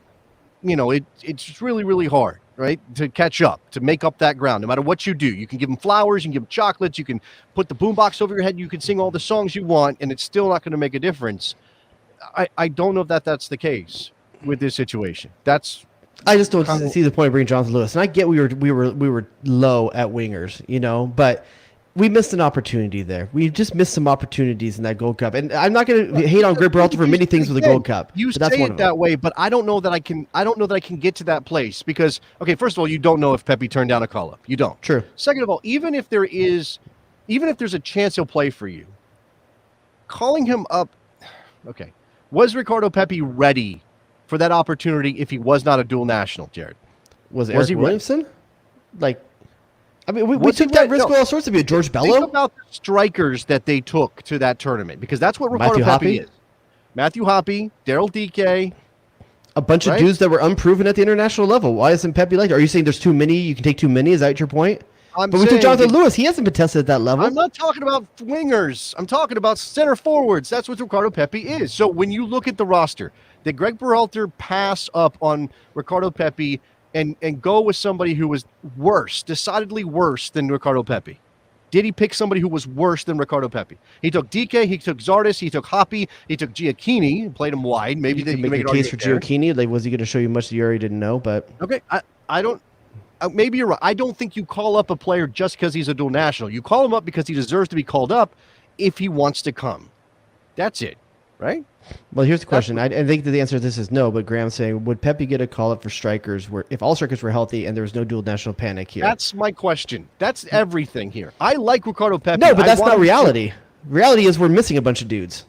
it's really, really hard, right, to catch up, to make up that ground. No matter what you do, you can give them flowers, you can give them chocolates, you can put the boombox over your head, you can sing all the songs you want, and it's still not going to make a difference. I don't know if that's the case with this situation. I just don't see the point of bringing Jonathan Lewis. And I get we were low at wingers, but we missed an opportunity there. We just missed some opportunities in that Gold Cup. And I'm not going to hate on Greg Berhalter for many things with the Gold Cup. You say it that way, but I don't know that I can get to that place because, okay, first of all, you don't know if Pepi turned down a call-up. You don't. True. Second of all, even if there's a chance he'll play for you, calling him up, okay, was Ricardo Pepi ready for that opportunity if he was not a dual national, Jared? Was Eric Williamson? We took that risk with all sorts of people. George Bello? Think about the strikers that they took to that tournament, because that's what Ricardo Pepi is. Matthew Hoppe, Daryl Dike. A bunch of dudes that were unproven at the international level. Why isn't Pepi like that? Are you saying there's too many? You can take too many? Is that your point? But we took Jonathan Lewis. He hasn't been tested at that level. I'm not talking about wingers. I'm talking about center forwards. That's what Ricardo Pepi is. So when you look at the roster, did Greg Berhalter pass up on Ricardo Pepi and go with somebody who was decidedly worse than Ricardo Pepi? Did he pick somebody who was worse than Ricardo Pepi? He took DK, he took Zardes, he took Hoppe, he took Giacchini and played him wide. Maybe you can make a case for Giacchini. Like, was he going to show you much that you already didn't know? But okay, I don't. Maybe you're right. I don't think you call up a player just because he's a dual national. You call him up because he deserves to be called up if he wants to come. That's it, right? Well, here's the question. I think that the answer to this is no, but Graham's saying, would Pepi get a call-up for strikers if all strikers were healthy and there was no dual national panic here? That's my question. That's everything here. I like Ricardo Pepi. No, but that's not reality. Reality is we're missing a bunch of dudes.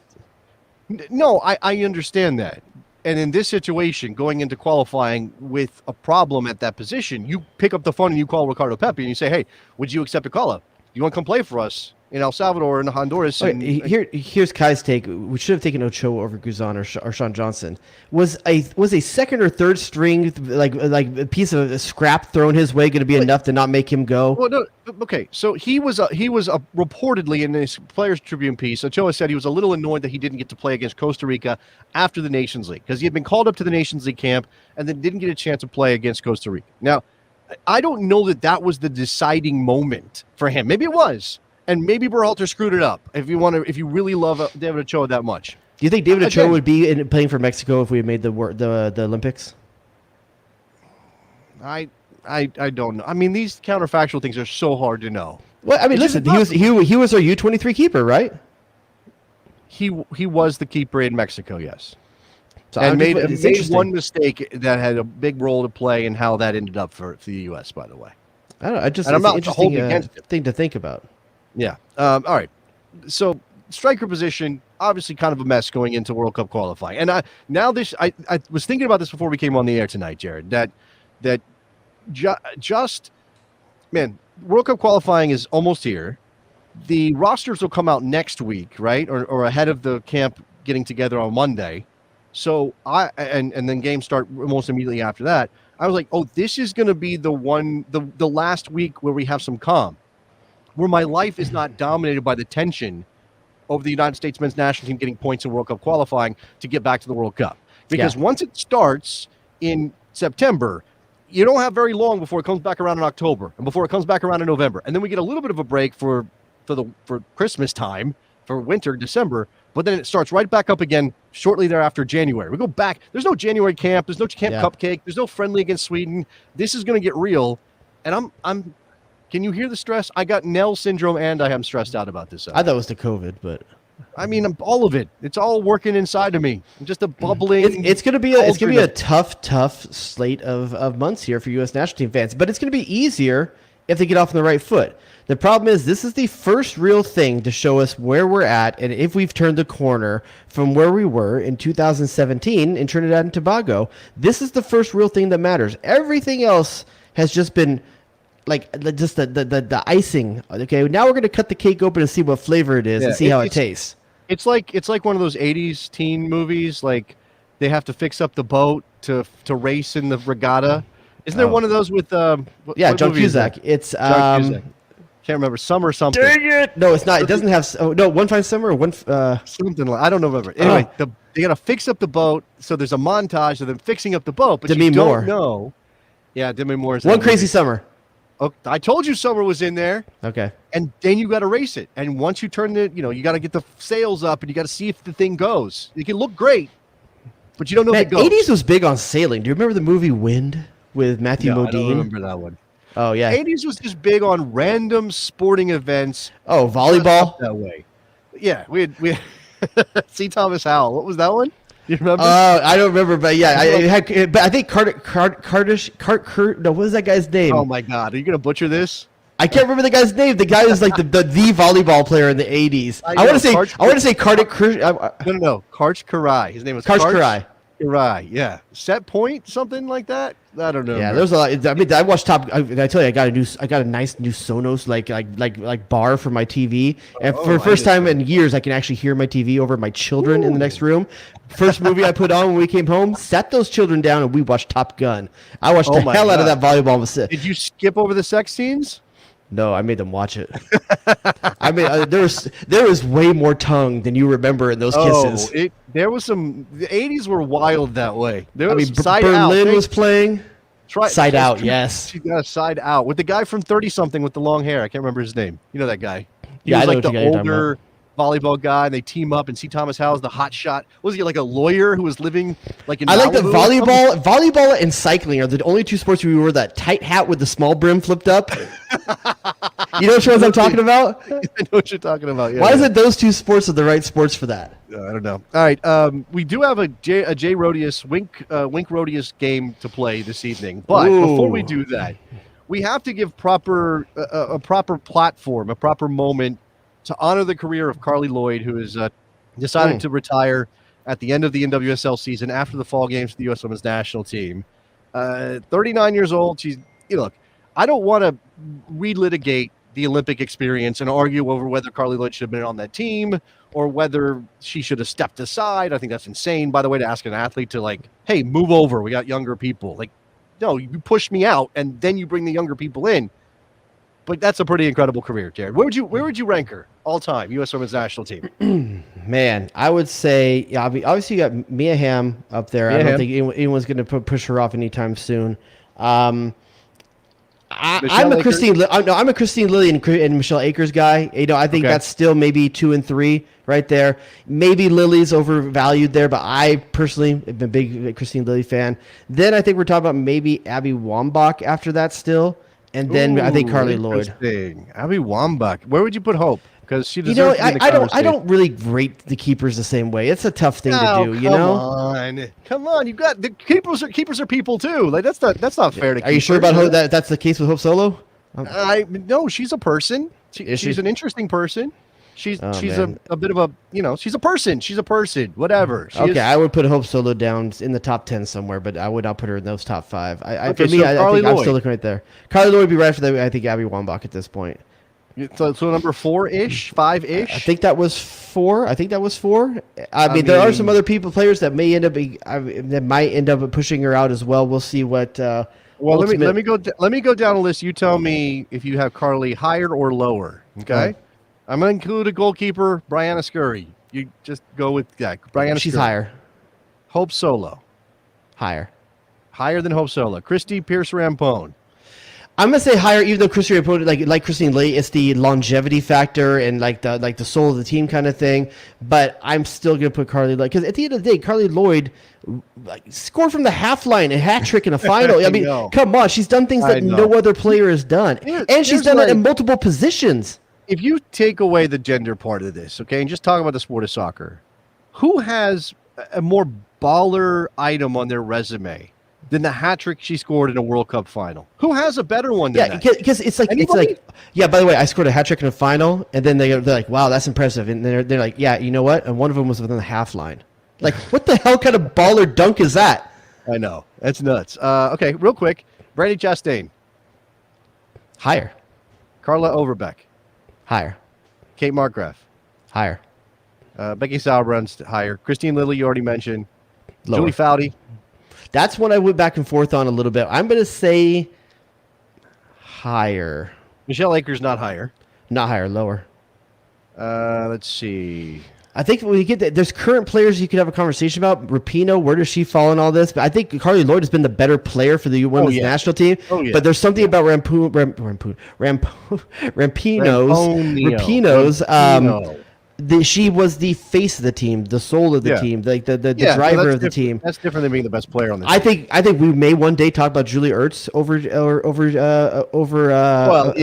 No, I understand that. And in this situation, going into qualifying with a problem at that position, you pick up the phone and you call Ricardo Pepi and you say, hey, would you accept a call-up? You want to come play for us in El Salvador and Honduras? Here's Kai's take. We should have taken Ochoa over Guzan or Sean Johnson. Was a second or third string like a piece of scrap thrown his way going to be enough to not make him go? Well, no. Okay, so he was reportedly in this Players Tribune piece. Ochoa said he was a little annoyed that he didn't get to play against Costa Rica after the Nations League because he had been called up to the Nations League camp and then didn't get a chance to play against Costa Rica. Now, I don't know that was the deciding moment for him. Maybe it was. And maybe Berhalter screwed it up. If you really love David Ochoa that much, do you think David Ochoa would be playing for Mexico if we had made the Olympics? I don't know. I mean, these counterfactual things are so hard to know. Well, I mean, listen, he was our U-23 keeper, right? He was the keeper in Mexico, yes. So and made one mistake that had a big role to play in how that ended up for the U.S. By the way, I don't know. It's an interesting thing to think about. Yeah. All right. So striker position, obviously kind of a mess going into World Cup qualifying. And I was thinking about this before we came on the air tonight, Jared, that World Cup qualifying is almost here. The rosters will come out next week, right? Or ahead of the camp getting together on Monday. So and then games start almost immediately after that. I was like, oh, this is going to be the last week where we have some calm, where my life is not dominated by the tension over the United States men's national team getting points in World Cup qualifying to get back to the World Cup. Because once it starts in September, you don't have very long before it comes back around in October and before it comes back around in November. And then we get a little bit of a break for Christmas time, for winter, December, but then it starts right back up again shortly thereafter, January. We go back. There's no January camp. There's no camp cupcake. There's no friendly against Sweden. This is going to get real. And I'm can you hear the stress? I got Nell syndrome and I am stressed out about this. I thought it was the COVID, but I mean, all of it. It's all working inside of me. Just a bubbling. It's going to be a tough slate of months here for U.S. national team fans, but it's going to be easier if they get off on the right foot. The problem is this is the first real thing to show us where we're at and if we've turned the corner from where we were in 2017 in Trinidad and Tobago. This is the first real thing that matters. Everything else has just been like just the icing. Okay, now we're going to cut the cake open and see what flavor it is and see how it tastes. It's like one of those 80s teen movies, like they have to fix up the boat to race in the regatta. Isn't there one of those with John Cusack. It's John Cusack. Can't remember, Summer something. Dang it! No, it's not. It doesn't have. Oh no, One Fine Summer. Something like I don't remember. Anyway, they gotta fix up the boat. So there's a montage of them fixing up the boat, but Demi you don't Moore. know. Yeah, Demi Moore. One Crazy Summer. Oh, I told you Summer was in there. Okay. And then you got to race it. And once you turn you got to get the sails up and you got to see if the thing goes. It can look great, but you don't know if it goes. 80s was big on sailing. Do you remember the movie Wind with Matthew Modine? I don't remember that one. Oh, yeah. 80s was just big on random sporting events. Oh, volleyball? That way. Yeah, we had C. Thomas Howell. What was that one? You remember? I don't remember, but yeah, I think what was that guy's name? Oh my God, are you gonna butcher this? I can't remember the guy's name. The guy was like the volleyball player in the 80s. I want to say No, Karch Karai. His name was Karch Karai. Karai, yeah. Set Point, something like that. I don't know. Yeah, there's a lot. I mean, I watched Top. I tell you, I got a nice new Sonos like bar for my TV, and for the first time in years, I can actually hear my TV over my children in the next room. First movie I put on when we came home, sat those children down, and we watched Top Gun. I watched the hell out of that volleyball. Did you skip over the sex scenes? No, I made them watch it. I mean, there was way more tongue than you remember in those kisses. There was some. The 80s were wild that way. Berlin was playing. Side Out, yes. She got a Side Out with the guy from 30-something with the long hair. I can't remember his name. You know that guy. He was like the older volleyball guy, and they team up. And C. Thomas Howell's the hot shot. Was he like a lawyer who was living like in? I like that volleyball and cycling are the only two sports where we wore that tight hat with the small brim flipped up. You know what shows I'm talking about? I know what you're talking about. Yeah, Why is it those two sports are the right sports for that? I don't know. All right, we do have a J Rodeos Wink Rodeos game to play this evening, but before we do that, we have to give a proper platform, a proper moment to honor the career of Carli Lloyd, who has decided to retire at the end of the NWSL season after the fall games for the U.S. Women's National Team. 39 years old. She's look. I don't want to relitigate the Olympic experience and argue over whether Carli Lloyd should have been on that team or whether she should have stepped aside. I think that's insane, by the way, to ask an athlete to like, hey, move over. We got younger people. Like, no, you push me out and then you bring the younger people in. But that's a pretty incredible career, Jared. Where would you rank her all time, U.S. Women's National Team? Man, I would say, obviously you got Mia Hamm up there. I don't think anyone's going to push her off anytime soon. I'm a Christine Lilly and Michelle Akers guy. I think that's still maybe 2 and 3 right there. Maybe Lily's overvalued there, but I personally have been a big Christine Lilly fan. Then I think we're talking about maybe Abby Wambach after that still, and then I think Carli Lloyd. Abby Wambach. Where would you put Hope? Because she deserves to be in the conversation. I don't really rate the keepers the same way. It's a tough thing to do, Come on, you got the keepers are people too. Like that's not fair to. Are you sure about that's the case with Hope Solo? No, she's a person. She's an interesting person. She's a bit of a she's a person. She's a person. Whatever. I would put Hope Solo down in the top 10 somewhere, but I would not put her in those top 5. I think I'm still looking right there. Carli Lloyd would be right after that. I think Abby Wambach at this point. So number 4-ish, 5-ish. I think that was 4. I mean, there are some other players that may end up that might end up pushing her out as well. We'll see what. Let me go down a list. You tell me if you have Carli higher or lower. Okay, I'm gonna include a goalkeeper, Brianna Scurry. You just go with Brianna. She's Scurry. higher. Hope Solo. Higher than Hope Solo. Christy Pierce-Rampone. I'm gonna say higher, even though Christine like Christine Lee, it's the longevity factor and like the soul of the team kind of thing. But I'm still gonna put Carli Lloyd because at the end of the day, Carli Lloyd scored from the half line, a hat trick in a final. I mean, come on, she's done things that no other player has done, and she's done it in multiple positions. If you take away the gender part of this, okay, and just talk about the sport of soccer, who has a more baller item on their resume than the hat trick she scored in a World Cup final? Who has a better one than that? Because it's Anybody? like, yeah. By the way, I scored a hat trick in a final, and then they're like, "Wow, that's impressive," and they're like, "Yeah, you know what?" And one of them was within the half line. Like, what the hell kind of baller dunk is that? I know. That's nuts. Okay, real quick. Brandy Chastain. Higher, Carla Overbeck. higher, Kate Markgraf. higher, Becky Sauerbrunn higher. Christine Lilly, you already mentioned. lower. Julie Foudy. That's one I went back and forth on a little bit. I'm gonna say higher, Michelle Akers, not higher. not higher, lower. Let's see. I think when you get that, there's current players you could have a conversation about. Rapinoe, where does she fall in all this? But I think Carli Lloyd has been the better player for the women's national team. Oh, yeah. But there's something about Rapinoe's. She was the face of the team, the soul of the team, like the driver of the team. That's different than being the best player on the team. I think we may one day talk about Julie Ertz over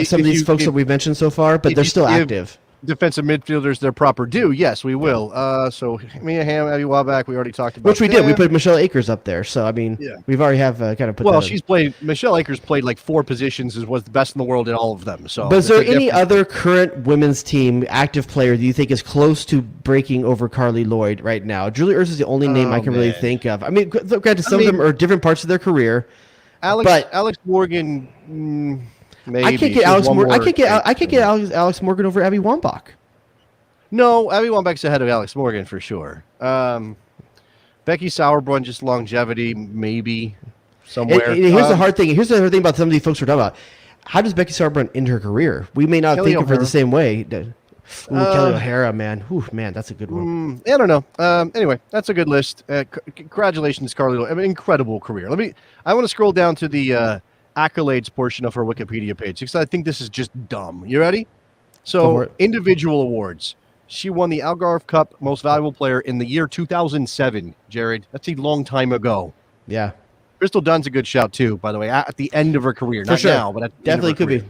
some of these folks that we've mentioned so far, but they're still active. Defensive midfielders their proper due. Yes, we will. So Mia Hamm, Abby Wabach, we already talked about. Which we did. We put Michelle Akers up there. So I mean, we've already have kind of put. Well, that Michelle Akers played like 4 positions and was the best in the world in all of them. So, but is there any other current women's team active player that you think is close to breaking over Carli Lloyd right now? Julie Ertz is the only name I can really think of. I mean, granted, some of them are different parts of their career. Alex Morgan. Maybe. I can't get Alex Morgan. I can't get Alex Morgan over Abby Wambach. No, Abby Wambach's ahead of Alex Morgan for sure. Becky Sauerbrunn, just longevity, maybe somewhere. And here's the hard thing. Here's the hard thing about some of these folks we're talking about. How does Becky Sauerbrunn end her career? We may not Kelly think of her O'Hara. the same way. Kelly O'Hara, man. Man, that's a good one. I don't know. Anyway, that's a good list. Congratulations, Carli Lloyd. I mean, incredible career. I want to scroll down to the accolades portion of her Wikipedia page because I think this is just dumb. You ready? So, individual awards. She won the Algarve Cup Most Valuable Player in the year 2007, Jared. That's a long time ago. Yeah. Crystal Dunn's a good shout, too, by the way, at the end of her career. Not now, but at the definitely could be.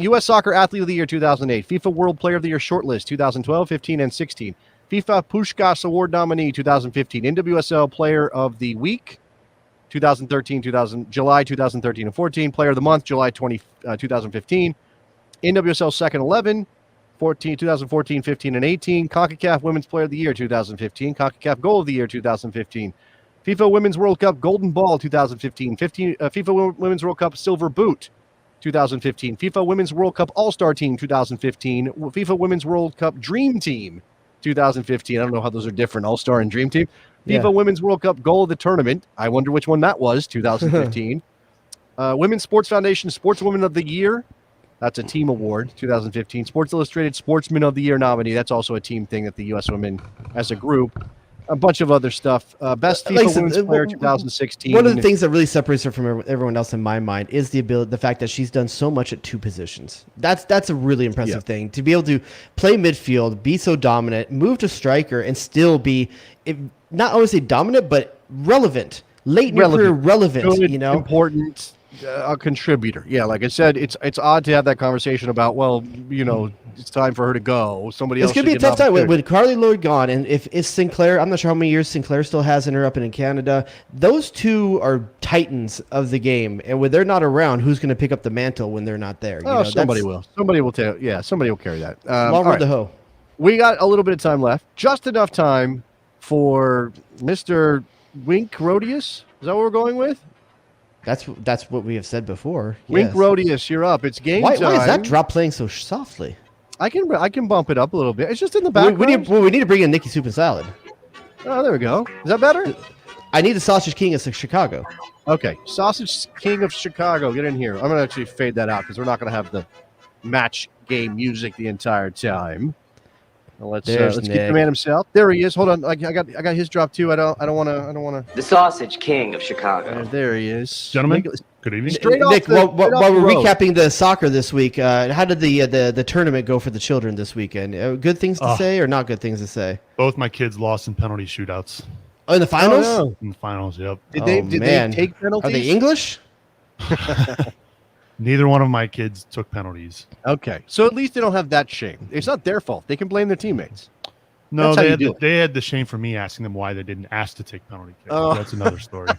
U.S. Soccer Athlete of the Year 2008, FIFA World Player of the Year shortlist 2012, 15, and 16. FIFA Puskás Award nominee 2015. NWSL Player of the Week 2013, July 2013 and 14. Player of the Month, July 2015. NWSL Second 11, 2014, 15, and 18. CONCACAF Women's Player of the Year 2015. CONCACAF Goal of the Year 2015. FIFA Women's World Cup Golden Ball 2015. FIFA Women's World Cup Silver Boot 2015. FIFA Women's World Cup All-Star Team 2015. FIFA Women's World Cup Dream Team 2015. I don't know how those are different, All-Star and Dream Team. FIFA Women's World Cup Goal of the Tournament. I wonder which one that was, 2015. Women's Sports Foundation Sportswoman of the Year. That's a team award, 2015. Sports Illustrated Sportsman of the Year nominee. That's also a team thing that the U.S. women as a group. A bunch of other stuff. Best FIFA Women's Player 2016. One of the things that really separates her from everyone else in my mind is the fact that she's done so much at 2 positions. That's a really impressive thing. To be able to play midfield, be so dominant, move to striker, and still be, not always say dominant, but relevant. Late in your career, relevant. Good, important. A contributor. Yeah, like I said, it's odd to have that conversation about, it's time for her to go. Somebody else. It's going to be a tough time with Carli Lloyd gone, and if Sinclair, I'm not sure how many years Sinclair still has in her up in Canada. Those two are titans of the game, and when they're not around, who's going to pick up the mantle when they're not there? Somebody will. Somebody will tell. Yeah, somebody will carry that. Long road to hoe. We got a little bit of time left, just enough time for Mr. Wink Rodeos. Is that what we're going with? That's what we have said before. Wink Rodeos, you're up. It's game time. Why is that drop playing so softly? I can bump it up a little bit. It's just in the background. We need to bring in Nikki Soup and Salad. Oh, there we go. Is that better? I need the Sausage King of Chicago. Okay, Sausage King of Chicago. Get in here. I'm gonna actually fade that out because we're not gonna have the match game music the entire time. Let's get the man himself. There he is. Hold on, I got his drop too. I don't want to. The Sausage King of Chicago. There he is, gentlemen. Good evening. Nick, while we're recapping the soccer this week, how did the tournament go for the children this weekend? Good things to say or not good things to say? Both my kids lost in penalty shootouts. Oh, in the finals? Oh, no. In the finals, yep. Did they take penalties? Are they English? Neither one of my kids took penalties. Okay, so at least they don't have that shame. It's not their fault. They can blame their teammates. No, That's how you do it. they had the shame for me asking them why they didn't ask to take penalty kicks. Oh. That's another story.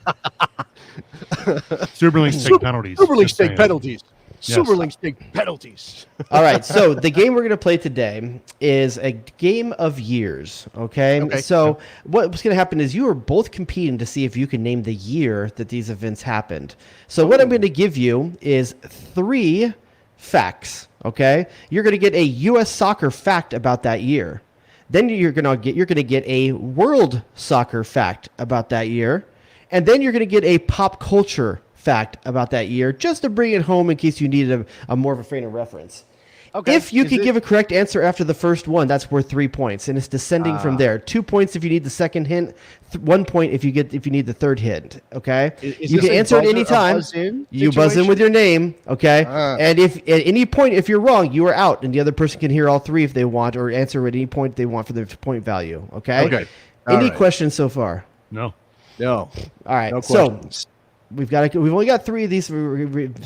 Super Links take penalties. Super Links just take saying. penalties. Yes. Super Links take penalties. All right, so the game we're going to play today is a game of years, okay? Okay. So what's going to happen is you are both competing to see if you can name the year that these events happened. So what I'm going to give you is 3 facts, okay? You're going to get a U.S. soccer fact about that year. Then you're going to get a world soccer fact about that year, and then you're going to get a pop culture fact about that year, just to bring it home in case you needed a more of a frame of reference. Okay. If you could give a correct answer after the first one, that's worth 3 points, and it's descending from there. 2 points if you need the second hint, 1 point if you need the third hint. Okay, Is you this can a answer at any buzzer- a time. buzz-in You buzz in situation? with your name. Okay, Ah. and if at any point if you're wrong, you are out, and the other person can hear all 3 if they want, or answer at any point they want for the point value. Okay. Okay. Any All right. questions so far? No. No. All right. No So questions. we've only got 3 of these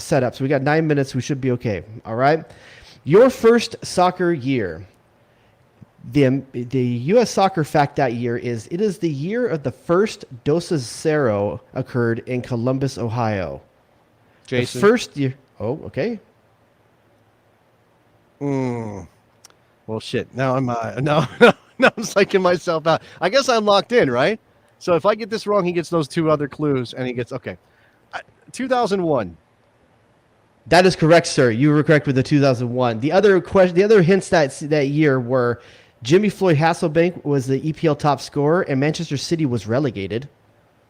set up, so we got 9 minutes. We should be okay. All right. Your first soccer year. The U.S. soccer fact that year is it is the year of the first Dos Cero occurred in Columbus, Ohio. Jason. The first year. Oh, okay. Well, shit. Now I'm now I'm psyching myself out. I guess I'm locked in, right? So if I get this wrong, he gets those 2 other clues, and he gets 2001. That is correct, sir. You were correct with the 2001. The other hints that year were Jimmy Floyd Hasselbank was the EPL top scorer, and Manchester City was relegated.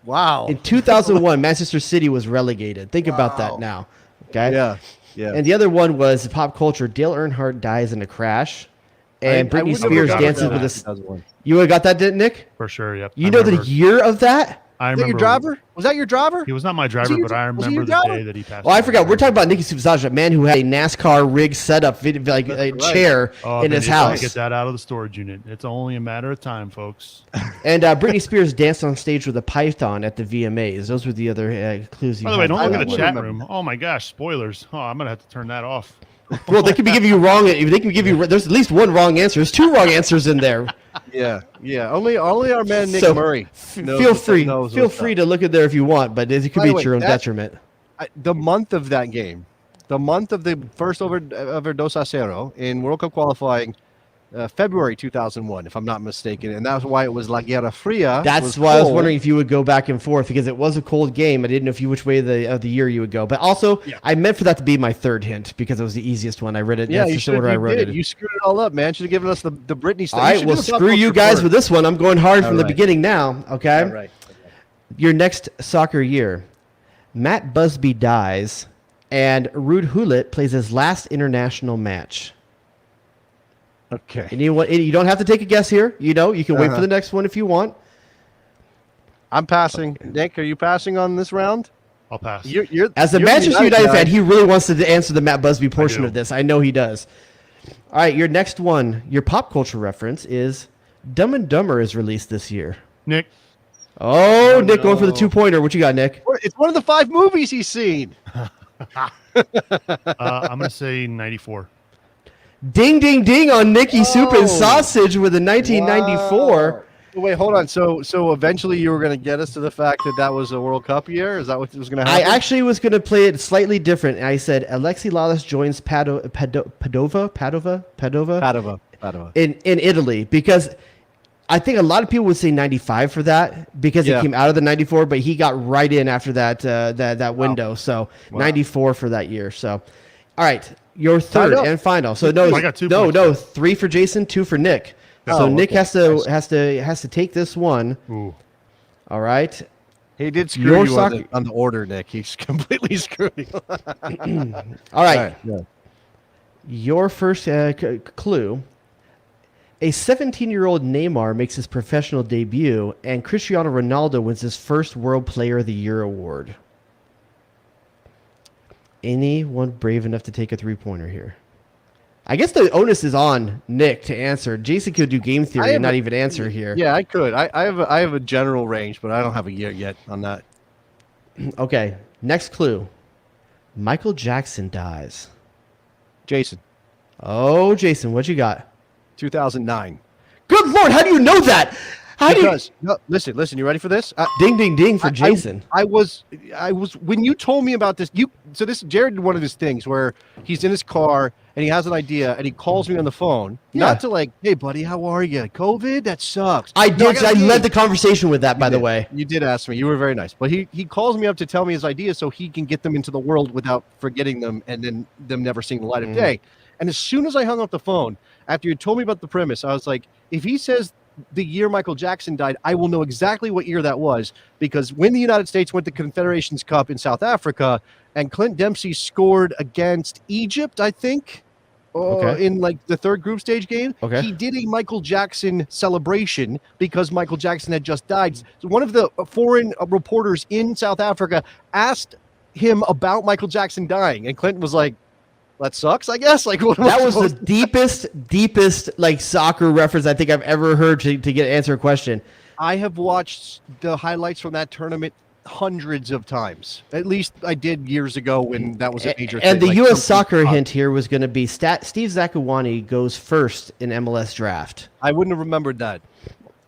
Wow. In 2001, Manchester City was relegated. Think about that now. Okay. Yeah. Yeah. And the other one was pop culture. Dale Earnhardt dies in a crash, and I Britney wouldn't have Spears forgot dances about with that, a. 2001. You would have got that, Nick? For sure, yep. You I know the remember- year of that? I Was that remember. your driver? Was that your driver? He was not my driver, your but I was he your remember the driver? day that he passed Well, I away. forgot. We're talking about Nicky Subasaj, a man who had a NASCAR rig setup, like a chair Oh, in they his just gotta house. Get that out of the storage unit. It's only a matter of time, folks. And Britney Spears danced on stage with a python at the VMAs. Those were the other clues you By the way, had don't for look that at the one. chat remember. room. Oh my gosh, spoilers. Oh, I'm gonna have to turn that off. Well, they could be giving you wrong. They can give you. There's at least 1 wrong answer. There's 2 wrong answers in there. Yeah. Yeah. Only our man Nick So, Murray. Feel free to look at there if you want, but it could By be the way, at your own that- detriment. The month of that game, the month of the first over Dos Cero in World Cup qualifying, February 2001, if I'm not mistaken, and that's why it was La Guerra Fria. That's why I was cold. wondering if you would go back and forth because it was a cold game. I didn't know which way of the year you would go. But also, I meant for that to be my 3rd hint because it was the easiest one. I read it. Yeah, That's you just should. the order I You wrote did. it. You screwed it all up, man. Should have given us the Britney stuff. All right, well, screw you guys with this one. I'm going hard from the right. beginning now. Okay. All right. Your next soccer year, Matt Busby dies, and Ruud Gullit plays his last international match. Okay. Anyone? You don't have to take a guess here. You can wait for the next one if you want. I'm passing. Nick, are you passing on this round? I'll pass. You're As a you're the Manchester United guy. fan, he really wants to answer the Matt Busby portion do. of this. I know he does. All right, your next one, your pop culture reference is Dumb and Dumber is released this year. Nick, Oh, Nick going for the 2-pointer. What you got, Nick? It's one of the 5 movies he's seen. I'm gonna say 94. Ding, ding, ding on Nicky Soup Oh. and Sausage with a 1994. Wow. Wait, hold on. So eventually you were going to get us to the fact that was a World Cup year? Is that what was going to I happen? actually was going to play it slightly different. I said Alexi Lalas joins Padova in Italy because I think a lot of people would say 95 for that because he Yeah. came out of the 94, but he got right in after that window. So 94 for that year. So, all right, your third up. and final. So no, I got 2 points. 3 for Jason, 2 for Nick. Oh, So Nick okay. has to take this one. Ooh. All right. He did screw Your you soccer- on the order, Nick. He's completely screwed you. All right. Yeah. Your first clue. A 17-year-old Neymar makes his professional debut, and Cristiano Ronaldo wins his first World Player of the Year award. Anyone brave enough to take a 3-pointer here? I guess the onus is on Nick to answer. Jason could do game theory and not even answer here. Yeah, I could. I have a general range, but I don't have a year yet on that. Okay, next clue. Michael Jackson dies. Jason, Oh, Jason, what you got? 2009. Good Good Lord, how do you know that? Because no, listen. You ready for this? Ding, ding, ding for Jason. I was when you told me about this. Jared did one of his things where he's in his car and he has an idea and he calls me on the phone, not to like, hey buddy, how are you? COVID? That sucks. I led the conversation with that, by the way. You did ask me. You were very nice. But he calls me up to tell me his idea so he can get them into the world without forgetting them and then them never seeing the light of day. And as soon as I hung up the phone, after you told me about the premise, I was like, if he says the year Michael Jackson died, I will know exactly what year that was, because when the United States went to Confederations Cup in South Africa and Clint Dempsey scored against Egypt, I think, in like the third group stage game, he did a Michael Jackson celebration because Michael Jackson had just died. So one of the foreign reporters in South Africa asked him about Michael Jackson dying, and Clinton was like, that sucks, I guess. Like, that was the deepest like soccer reference I think I've ever heard to answer a question. I have watched the highlights from that tournament hundreds of times. At least I did years ago when that was a major thing. And the U.S. soccer hint here was going to be Steve Zakuani goes first in MLS draft. I wouldn't have remembered that.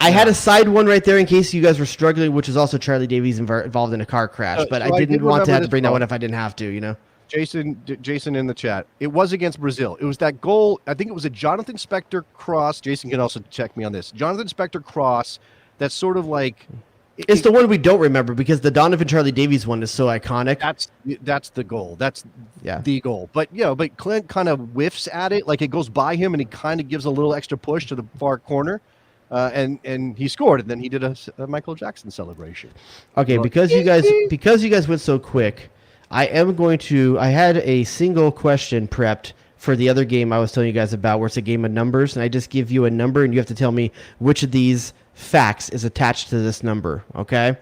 I had a side one right there in case you guys were struggling, which is also Charlie Davies involved in a car crash. But I didn't want to have to bring that one if I didn't have to, you know. Jason in the chat. It was against Brazil. It was that goal. I think it was a Jonathan Spector cross. Jason can also check me on this. Jonathan Spector cross. That's sort of like. It's the one we don't remember because the Donovan Charlie Davies one is so iconic. That's the goal. That's the goal. But but Clint kind of whiffs at it, like it goes by him, and he kind of gives a little extra push to the far corner, and he scored. And then he did a Michael Jackson celebration. Okay, because you guys went so quick. I had a single question prepped for the other game I was telling you guys about, where it's a game of numbers, and I just give you a number, and you have to tell me which of these facts is attached to this number, okay?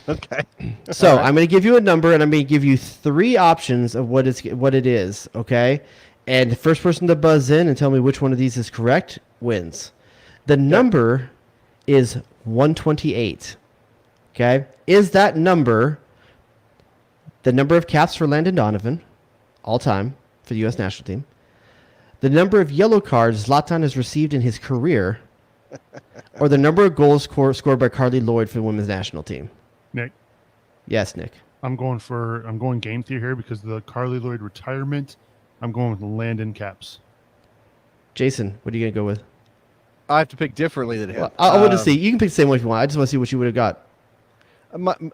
Okay. So I'm going to give you a number, and I'm going to give you 3 options of what it is, okay? And the first person to buzz in and tell me which one of these is correct wins. The number is 128, okay? Is that number the number of caps for Landon Donovan, all time, for the U.S. national team, the number of yellow cards Zlatan has received in his career, or the number of goals scored by Carli Lloyd for the women's national team? Nick? Yes, Nick. I'm going game theory here because of the Carli Lloyd retirement. I'm going with the Landon caps. Jason, what are you going to go with? I have to pick differently than him. Well, I want to see. You can pick the same one if you want. I just want to see what you would have got.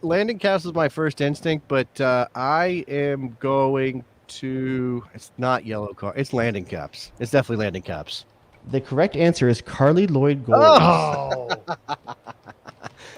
Landon caps is my first instinct, but I am going to. It's not yellow card. It's landing caps. It's definitely landing caps. The correct answer is Carli Lloyd goals. Oh.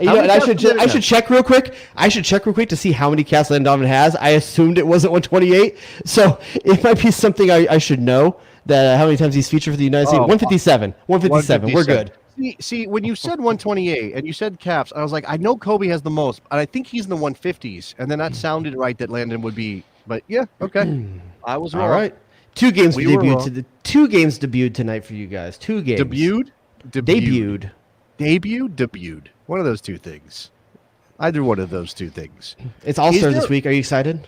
And I should check real quick. I should check real quick to see how many caps Landon Donovan has. I assumed it wasn't 128, so it might be something I should know. That how many times he's featured for the United States? 157. 157. We're good. See, when you said 128 and you said caps, I was like, I know Kobe has the most, and I think he's in the 150s. And then that sounded right that Landon would be. But yeah, okay. I was wrong. All right. 2 games debuted. 2 games debuted tonight for you guys. 2 games. Debuted. One of those 2 things. Either one of those 2 things. It's All-Star this week. Are you excited?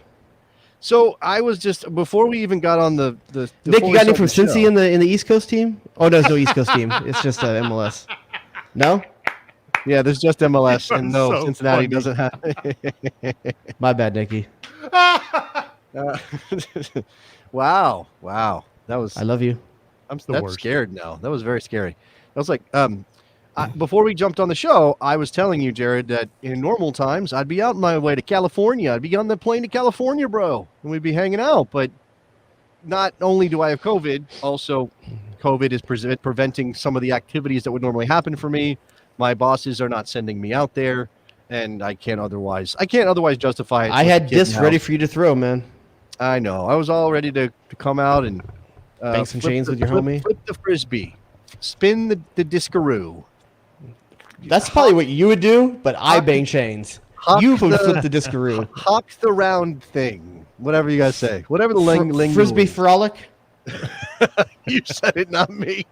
So I was just before we even got on the Nick, you got any from Cincy in the East Coast team? Oh no, there's no East Coast team. It's just MLS. No? Yeah, there's just MLS, and no, so Cincinnati doesn't have. My bad, Nicky. Wow, that was. I love you. I'm scared now. That was very scary. I was like, before we jumped on the show, I was telling you, Jared, that in normal times I'd be out on my way to California. I'd be on the plane to California, bro, and we'd be hanging out. But not only do I have COVID, also COVID is preventing some of the activities that would normally happen for me. My bosses are not sending me out there, and I can't otherwise justify it. I had discs ready for you to throw, man. I know. I was all ready to come out and bang some chains with your homie. Flip the frisbee, spin the discaroo. That's probably what you would do, but I bang chains. You would flip the discaroo. Hawk the round thing. Whatever you guys say. Whatever the ling frisbee frolic. You said it, not me.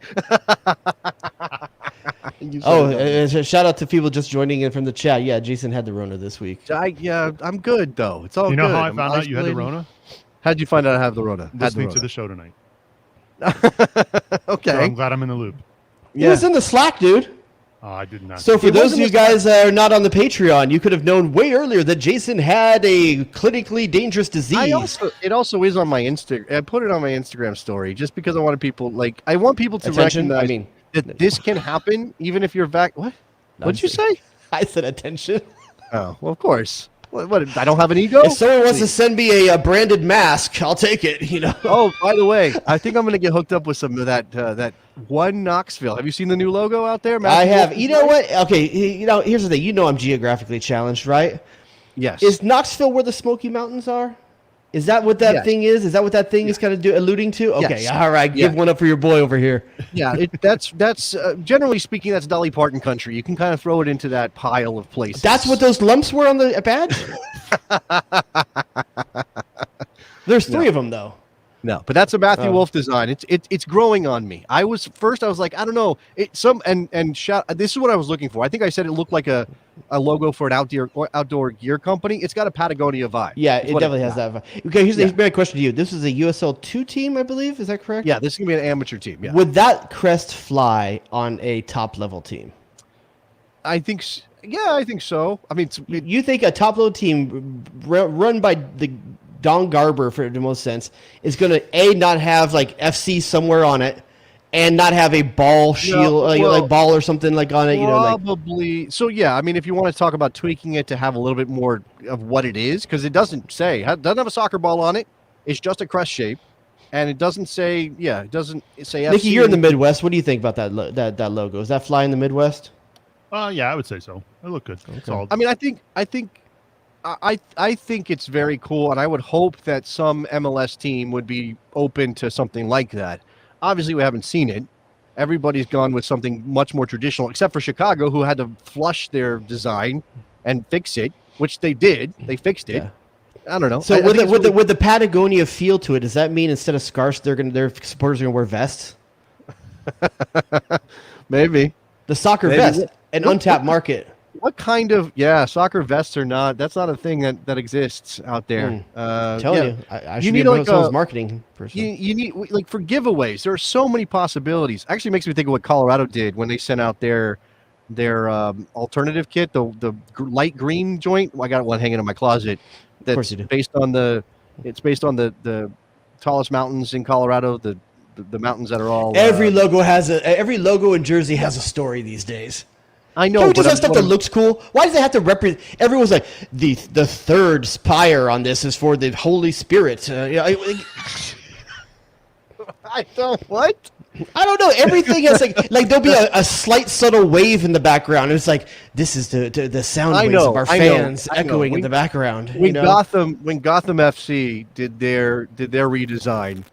Shout out to people just joining in from the chat. Yeah, Jason had the Rona this week. I'm good though. It's all good. You know how I found out you had the Rona? How'd you find out I have the Rona? Listening to the show tonight. Okay. So I'm glad I'm in the loop. It was in the Slack, dude. Oh, I did not. So see for It those wasn't of you guys that are not on the Patreon, you could have known way earlier that Jason had a clinically dangerous disease. It also is on my Instagram. I put it on my Instagram story just because I wanted people I want people to Attention? recognize I mean- that this can happen even if you're back. What? What'd you say? I said attention. Oh, well, of course. What? I don't have an ego. If someone wants to send me a branded mask, I'll take it. Oh, by the way, I think I'm gonna get hooked up with some of that one Knoxville. Have you seen the new logo out there? I Matthew have. Wolf You know design? what? Okay. Here's the thing. I'm geographically challenged, right? Yes. Is Knoxville where the Smoky Mountains are? Is that what that Yes. thing is? Is that what that thing is kind of alluding to? Okay. Yes. All right. Give Yeah. one up for your boy over here. Yeah, that's generally speaking, that's Dolly Parton country. You can kind of throw it into that pile of places. That's what those lumps were on the badge? There's three of them, though. No, but that's a Matthew Oh. Wolf design. It's growing on me. I was like, I don't know. This is what I was looking for. I think I said it looked like a logo for an outdoor gear company. It's got a Patagonia vibe. Yeah, is it what definitely has that vibe. Okay, here's my question to you. This is a USL 2 team, I believe. Is that correct? Yeah, this is gonna be an amateur team. Yeah, Would that crest fly on a top level team? I think. Yeah, I think so. I mean, You think a top level team run by the Don Garber, for the most sense, is going to not have like FC somewhere on it, and not have a ball shield, like ball or something like on it? Probably. So yeah, I mean, if you want to talk about tweaking it to have a little bit more of what it is, because it doesn't have a soccer ball on it. It's just a crest shape, and it doesn't say. Yeah, it doesn't say. Nikki, FC. you're in the Midwest. What do you think about that logo? Does that fly in the Midwest? Yeah, I would say so. It looked good. Solid. I mean, I think it's very cool, and I would hope that some MLS team would be open to something like that. Obviously, we haven't seen it. Everybody's gone with something much more traditional, except for Chicago, who had to flush their design and fix it, which they did. They fixed it. Yeah. I don't know. So with the Patagonia feel to it, does that mean instead of scarves, their supporters are going to wear vests? Maybe. The soccer Maybe. vest, an untapped market. What kind of soccer vests are not? That's not a thing that exists out there. Telling you, I should You be need a like someone's marketing person. You need like for giveaways. There are so many possibilities. Actually, makes me think of what Colorado did when they sent out their alternative kit, the light green joint. I got one hanging in my closet. That's course you do. based on the tallest mountains in Colorado. The mountains that are all Every logo and jersey has a story these days. I know. Can't we just but have stuff that looks cool? Why does it have to represent? Everyone's like the third spire on this is for the Holy Spirit. I don't what. I don't know. Everything has like there'll be a slight subtle wave in the background. It's like this is the sound waves of our fans echoing in the background. When Gotham FC did their redesign,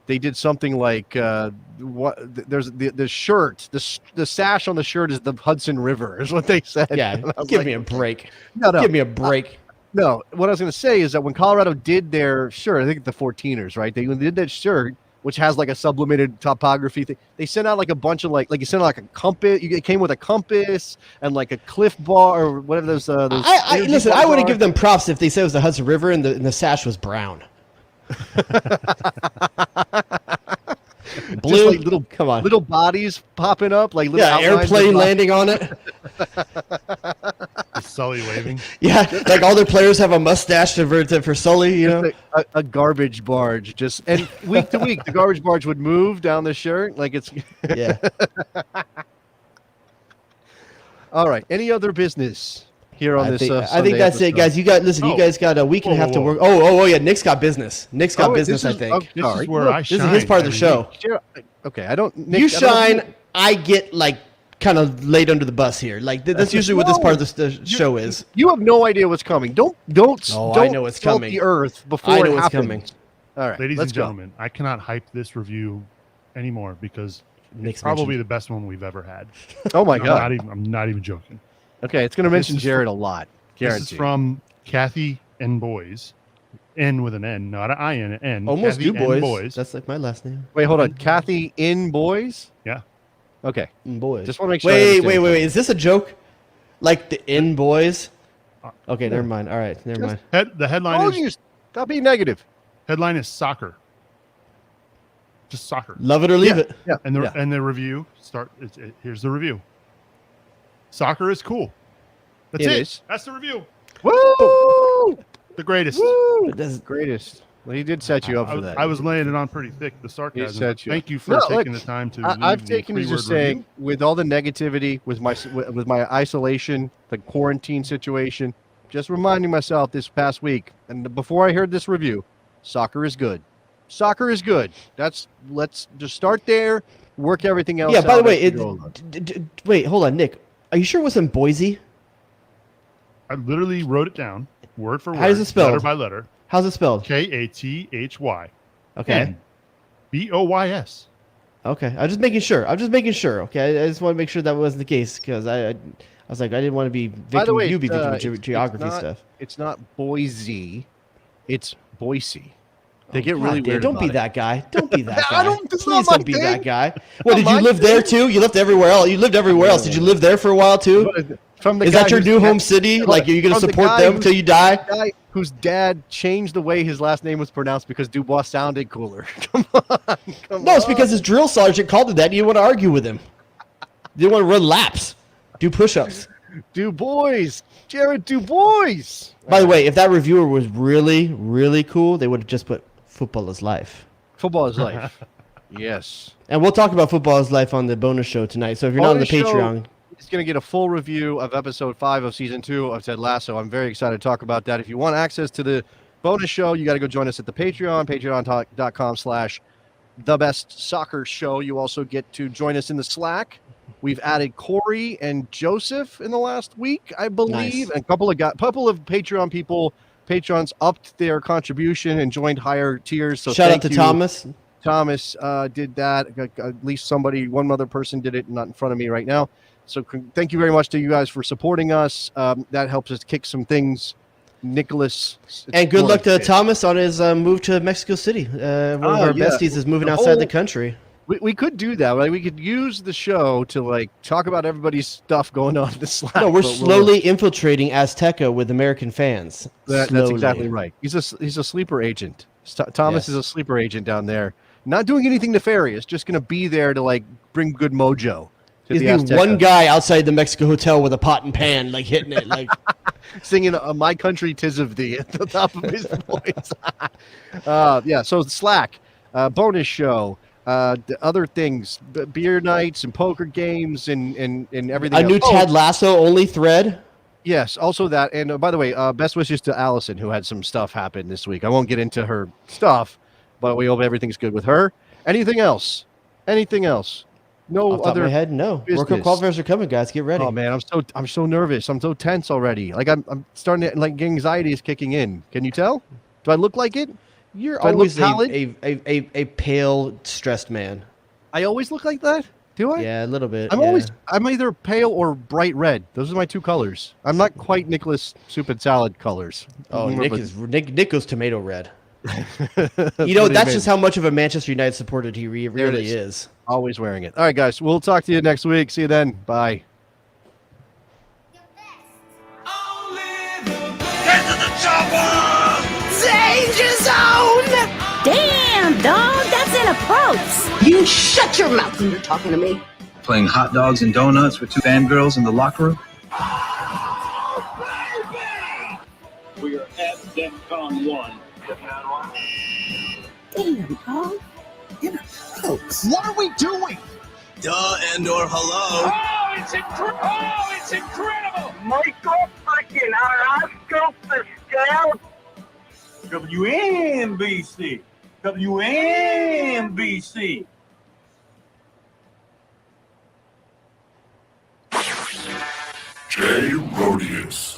they did something like there's the shirt, the sash on the shirt is the Hudson River, is what they said. Yeah, give me a break. No. Give me a break. No, what I was going to say is that when Colorado did their shirt, I think the 14ers, right? They did that shirt, which has like a sublimated topography thing. They sent out like a bunch of like you sent out like a compass. It came with a compass and like a cliff bar or whatever those. Listen, I would have given them props if they said it was the Hudson River and the sash was brown. Blue, like little, come on, little bodies popping up, like little airplane landing on it. Sully waving. Yeah, like all their players have a mustache for Sully, you know. A garbage barge, just and week to week, the garbage barge would move down the shirt like it's. Yeah. All right. Any other business here on this? I think that's it, guys. You guys got a week and a half to work. Oh, yeah. Nick's got business. I think. This is where I shine. This is his part of the show. Okay, I don't. You shine. I get like kind of laid under the bus here. Like that's usually what this part of the show is. You have no idea what's coming. Don't. I know what's salt coming. The earth before I know it what's happens. coming. All right, ladies let's and gentlemen, I cannot hype this review anymore because Nick's it's probably mentioned. the best one we've ever had. Oh my god! I'm not even joking. Okay, it's going to mention is Jared a lot. Guaranteed. This is from Kathy and Boys. N with an N, not an I-N, an N. Almost Kathy do and boys. That's like my last name. Wait, hold on. Kathy in boys. Yeah. Okay. Boys. Just want to make sure. Wait. Is this a joke? Like the in boys? Okay, never mind. All right, never mind. The headline is Stop being negative. headline is soccer. Just soccer. Love it or leave it. Yeah. And the review here's the review. Soccer is cool. That's It it. is. That's the review. Woo! The greatest. Woo! It does- Greatest. Well, he did set you up for that. I was laying it on pretty thick. The sarcasm. set you up. Thank you for taking the time to. I've leave taken the to just three-word saying, review. with all the negativity, with my isolation, the quarantine situation, just reminding myself this past week, and before I heard this review, soccer is good. Soccer is good. Let's just start there, work everything else. Yeah. By the out way, as we go along. wait, hold on, Nick. Are you sure it wasn't Boise? I literally wrote it down, word for word, How is it spelled? letter by letter. How's it spelled? Kathy. Okay. Boys. Okay. I'm just making sure. Okay. I just want to make sure that wasn't the case because I was like, I didn't want to be By the victim. way, You be victim it's of geography not- stuff. It's not Boise, it's Boise. They Oh, get God really damn, weird. Don't be about it. that guy. Don't be that guy. I don't- that's Please not my don't be thing. that guy. What, did Not you my live there thing. too? You lived everywhere else. You lived everywhere else. Did you live there for a while too? From the Is guy that your whose new dad- home city? Like, are you going to from the support guy them whose- till you die? guy whose dad changed the way his last name was pronounced because Dubois sounded cooler. Come on. No, it's because his drill sergeant called it that and you didn't want to argue with him. You didn't want to run laps, do push-ups. Dubois. Jared Dubois. By the way, if that reviewer was really, really cool, they would have just put football is life. Football is life. Yes. And we'll talk about football is life on the bonus show tonight. So if you're not on the Bonus show Patreon, is going to get a full review of episode 5 of season 2 of Ted Lasso. I'm very excited to talk about that. If you want access to the bonus show, you got to go join us at the Patreon, patreon.com/thebestsoccershow. You also get to join us in the Slack. We've added Corey and Joseph in the last week, I believe. Nice. And a couple of Patreon people, patrons upped their contribution and joined higher tiers. So shout out thank to you. Thomas. Thomas did that. At least one other person did it, not in front of me right now. So thank you very much to you guys for supporting us. That helps us kick some things. Nicholas. And good luck to Thomas on his move to Mexico City. One of our besties is moving outside the country. We could do that. Right? We could use the show to talk about everybody's stuff going on in the Slack. No, we're but slowly infiltrating Azteca with American fans. That's Slowly. exactly right. He's a sleeper agent. Thomas Yes. is a sleeper agent down there. Not doing anything nefarious, just going to be there to bring good mojo. To He's the being Azteca. one guy outside the Mexico hotel with a pot and pan, hitting it, Singing "My Country 'Tis of Thee" at the top of his voice. Yeah. So Slack, bonus show, the other things, beer nights and poker games and everything. a new else. Ted Lasso only thread. Yes, also that. And by the way, best wishes to Allison, who had some stuff happen this week. I won't get into her stuff, but we hope everything's good with her. Anything else? No Off the top other. of my head, no. World Cup business. qualifiers are coming, guys. Get ready. Oh man, I'm so nervous. I'm so tense already. I'm starting to anxiety is kicking in. Can you tell? Do I look like it? You're Do I look always pallid? a pale, stressed man. I always look like that. Do I? Yeah, a little bit. I'm either pale or bright red. Those are my two colors. I'm not quite Nicholas soup and salad colors. Oh, I'm more Nick of a- Nick goes tomato red. That's You know, what he that's made. just how much of a Manchester United supporter he There it really is. is. Always wearing it. All right, guys. We'll talk to you next week. See you then. Bye. Danger zone! Damn, dog, that's inappropriate. You shut your mouth when you're talking to me. Playing hot dogs and donuts with two fangirls in the locker room? We are at DEFCON 1. Damn, dog. What are we doing? Duh and or hello. Oh, it's incredible! Michael freaking horoscope the scout. WNBC. WNBC. Jay Rodeos.